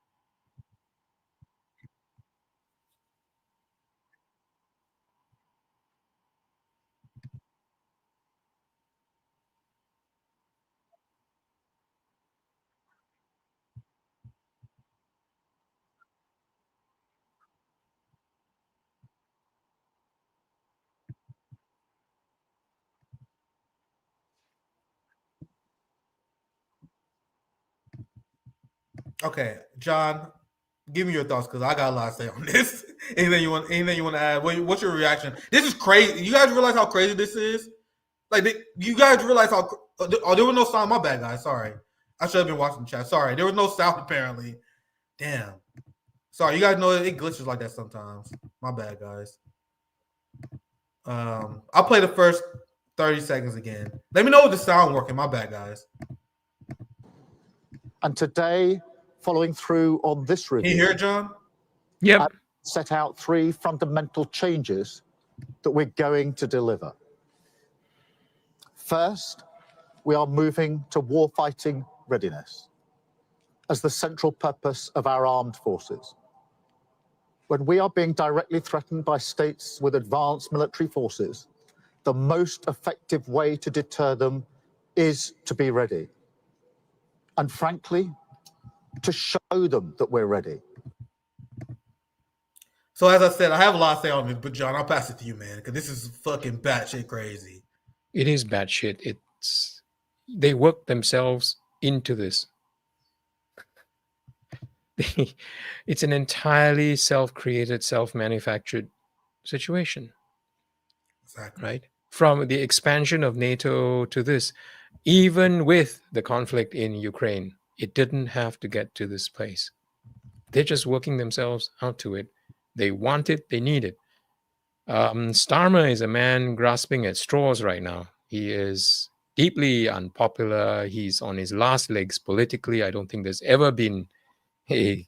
Okay, John, give me your thoughts because I got a lot to say on this. Anything you want to add? What's your reaction? This is crazy. You guys realize how crazy this is? Like, you guys realize how? Oh, there was no sound. My bad, guys. Sorry, I should have been watching the chat. Sorry, there was no sound apparently. Damn. Sorry, you guys know it glitches like that sometimes. My bad, guys. I'll play the first 30 seconds again. Let me know if the sound working. My bad, guys. And today, following through on this review, can you hear it, John? Yep. I set out 3 fundamental changes that we're going to deliver. First, we are moving to warfighting readiness as the central purpose of our armed forces. when we are being directly threatened by states with advanced military forces, the most effective way to deter them is to be ready. And frankly, to show them that we're ready. So as I said, I have a lot to say on this, but John, I'll pass it to you, man, because this is fucking batshit crazy. It is batshit. They work themselves into this. It's an entirely self-created, self-manufactured situation. Exactly. Right? From the expansion of NATO to this, even with the conflict in Ukraine, it didn't have to get to this place. They're just working themselves out to it. They want it, they need it. Starmer is a man grasping at straws right now. He is deeply unpopular. He's on his last legs politically. I don't think there's ever been a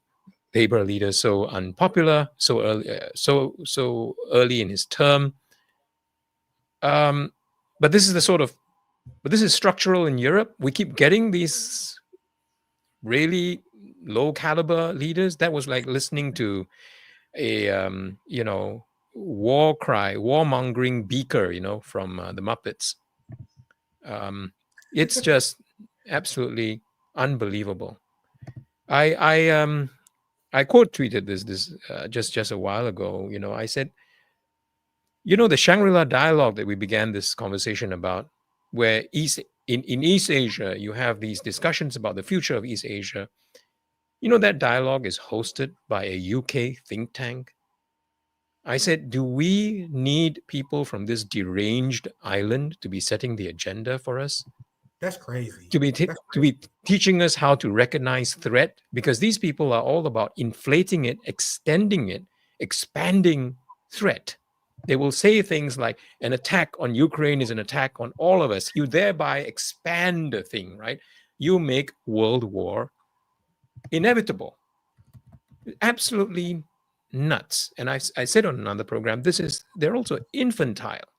Labour leader so unpopular, so early in his term. But this is structural in Europe. We keep getting these really low caliber leaders. That was like listening to a warmongering Beaker, from the Muppets. It's just absolutely unbelievable. I quote tweeted this just a while ago. I said, the Shangri-La dialogue that we began this conversation about, where in East Asia, you have these discussions about the future of East Asia. That dialogue is hosted by a UK think tank. I said, do we need people from this deranged island to be setting the agenda for us? That's crazy. To be teaching us how to recognize threat, because these people are all about inflating it, extending it, expanding threat. They will say things like an attack on Ukraine is an attack on all of us. You thereby expand the thing, right? You make world war inevitable. Absolutely nuts. And I said on another program, they're also infantile,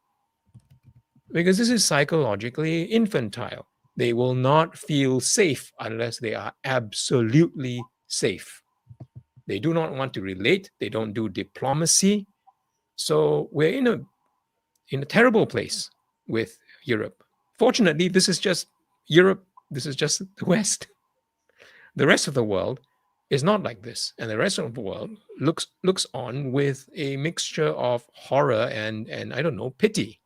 because this is psychologically infantile. They will not feel safe unless they are absolutely safe. They do not want to relate. They don't do diplomacy. So we're in a terrible place with Europe. Fortunately, this is just Europe. This is just the West. The rest of the world is not like this. And the rest of the world looks on with a mixture of horror and I don't know, pity.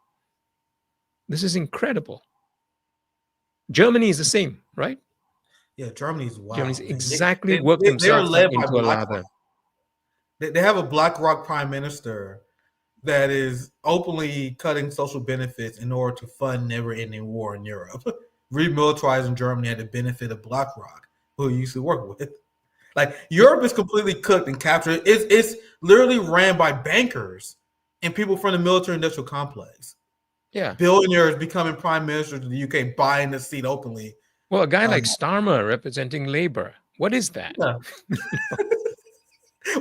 This is incredible. Germany is the same, right? Yeah, Germany's wild. Germany's exactly worked themselves led into a lather. They have a BlackRock prime minister that is openly cutting social benefits in order to fund never-ending war in Europe. Remilitarizing Germany at the benefit of BlackRock, who he used to work with. Like, Europe is completely cooked and captured. It's literally ran by bankers and people from the military-industrial complex. Yeah. Billionaires becoming prime ministers of the UK, buying the seat openly. Well, a guy like Starmer representing Labour. What is that? Yeah.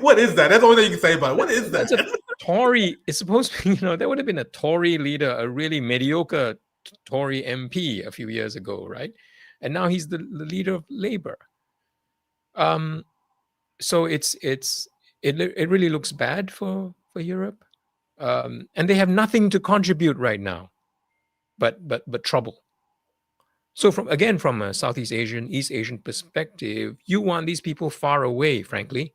What is that? That's the only thing you can say about it. What is that? That's a Tory. It's supposed to be, there would have been a Tory leader, a really mediocre Tory MP a few years ago, right? And now he's the leader of Labour. So it really looks bad for Europe. And they have nothing to contribute right now, but trouble. So from a Southeast Asian, East Asian perspective, you want these people far away, frankly.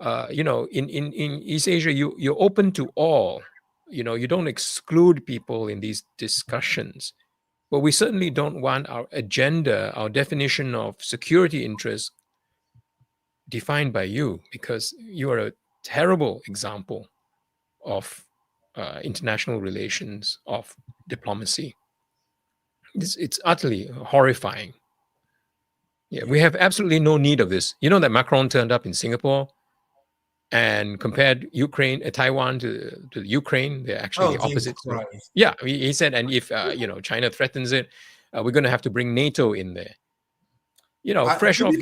In East Asia, you're open to all. You don't exclude people in these discussions. But we certainly don't want our agenda, our definition of security interests defined by you, because you are a terrible example of international relations, of diplomacy. It's utterly horrifying. Yeah, we have absolutely no need of this. You know that Macron turned up in Singapore and compared Taiwan to Ukraine. They're actually the opposite. Yeah, he said, and if China threatens it, we're going to have to bring NATO in there. Fresh off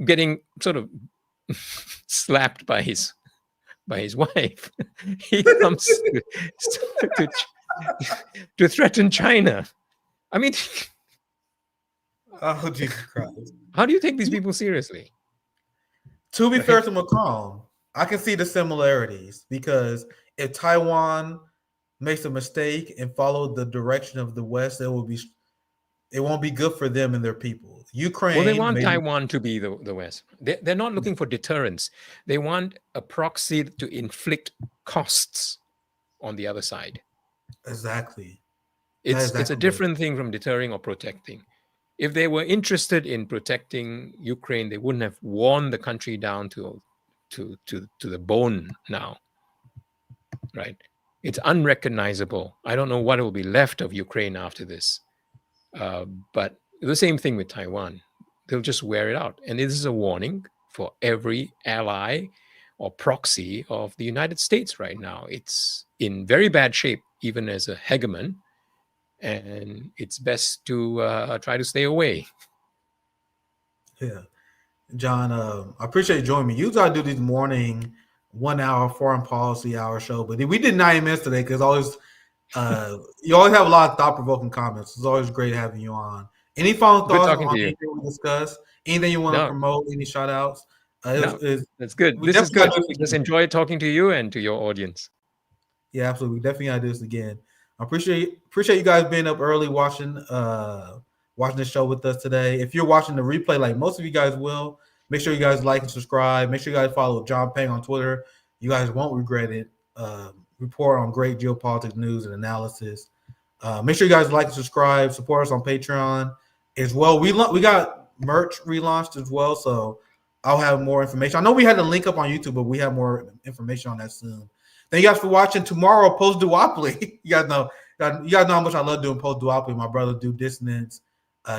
getting sort of slapped by his wife, he comes to threaten China. I mean, oh Jesus Christ! How do you take these people seriously? To be fair to Macron, I can see the similarities because if Taiwan makes a mistake and follow the direction of the West, it won't be good for them and their people. Ukraine. Well, they want Taiwan to be the West. They're not looking for deterrence. They want a proxy to inflict costs on the other side. Exactly. It's a different thing from deterring or protecting. If they were interested in protecting Ukraine, they wouldn't have worn the country down to the bone now, right? It's unrecognizable. I don't know what will be left of Ukraine after this. But the same thing with Taiwan. They'll just wear it out. And this is a warning for every ally or proxy of the United States right now. It's in very bad shape, even as a hegemon. And it's best to try to stay away. Yeah. John, I appreciate you joining me. Usually I do these morning 1 hour foreign policy hour show, but we did 90 minutes today because always you always have a lot of thought-provoking comments. It's always great having you on. Any final thoughts on anything we discussed? Anything you want to promote? Any shout-outs? That's good. This is good. Just enjoy talking to you and to your audience. Yeah, absolutely. We definitely gotta do this again. I appreciate you guys being up early watching the show with us today. If you're watching the replay, like most of you guys will, make sure you guys like and subscribe. Make sure you guys follow John Peng on Twitter. You guys won't regret it. Report on great geopolitics news and analysis. Make sure you guys like and subscribe. Support us on Patreon as well. We got merch relaunched as well, so I'll have more information. I know we had the link up on YouTube, but we have more information on that soon. Thank you guys for watching. Tomorrow, post-duopoly. You guys know how much I love doing post-duopoly. My brother do Dissonance,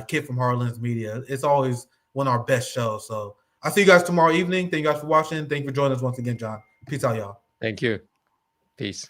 Kid from Harlan's Media. It's always one of our best shows. So I'll see you guys tomorrow evening. Thank you guys for watching. Thank you for joining us once again, John. Peace out, y'all. Thank you. Peace.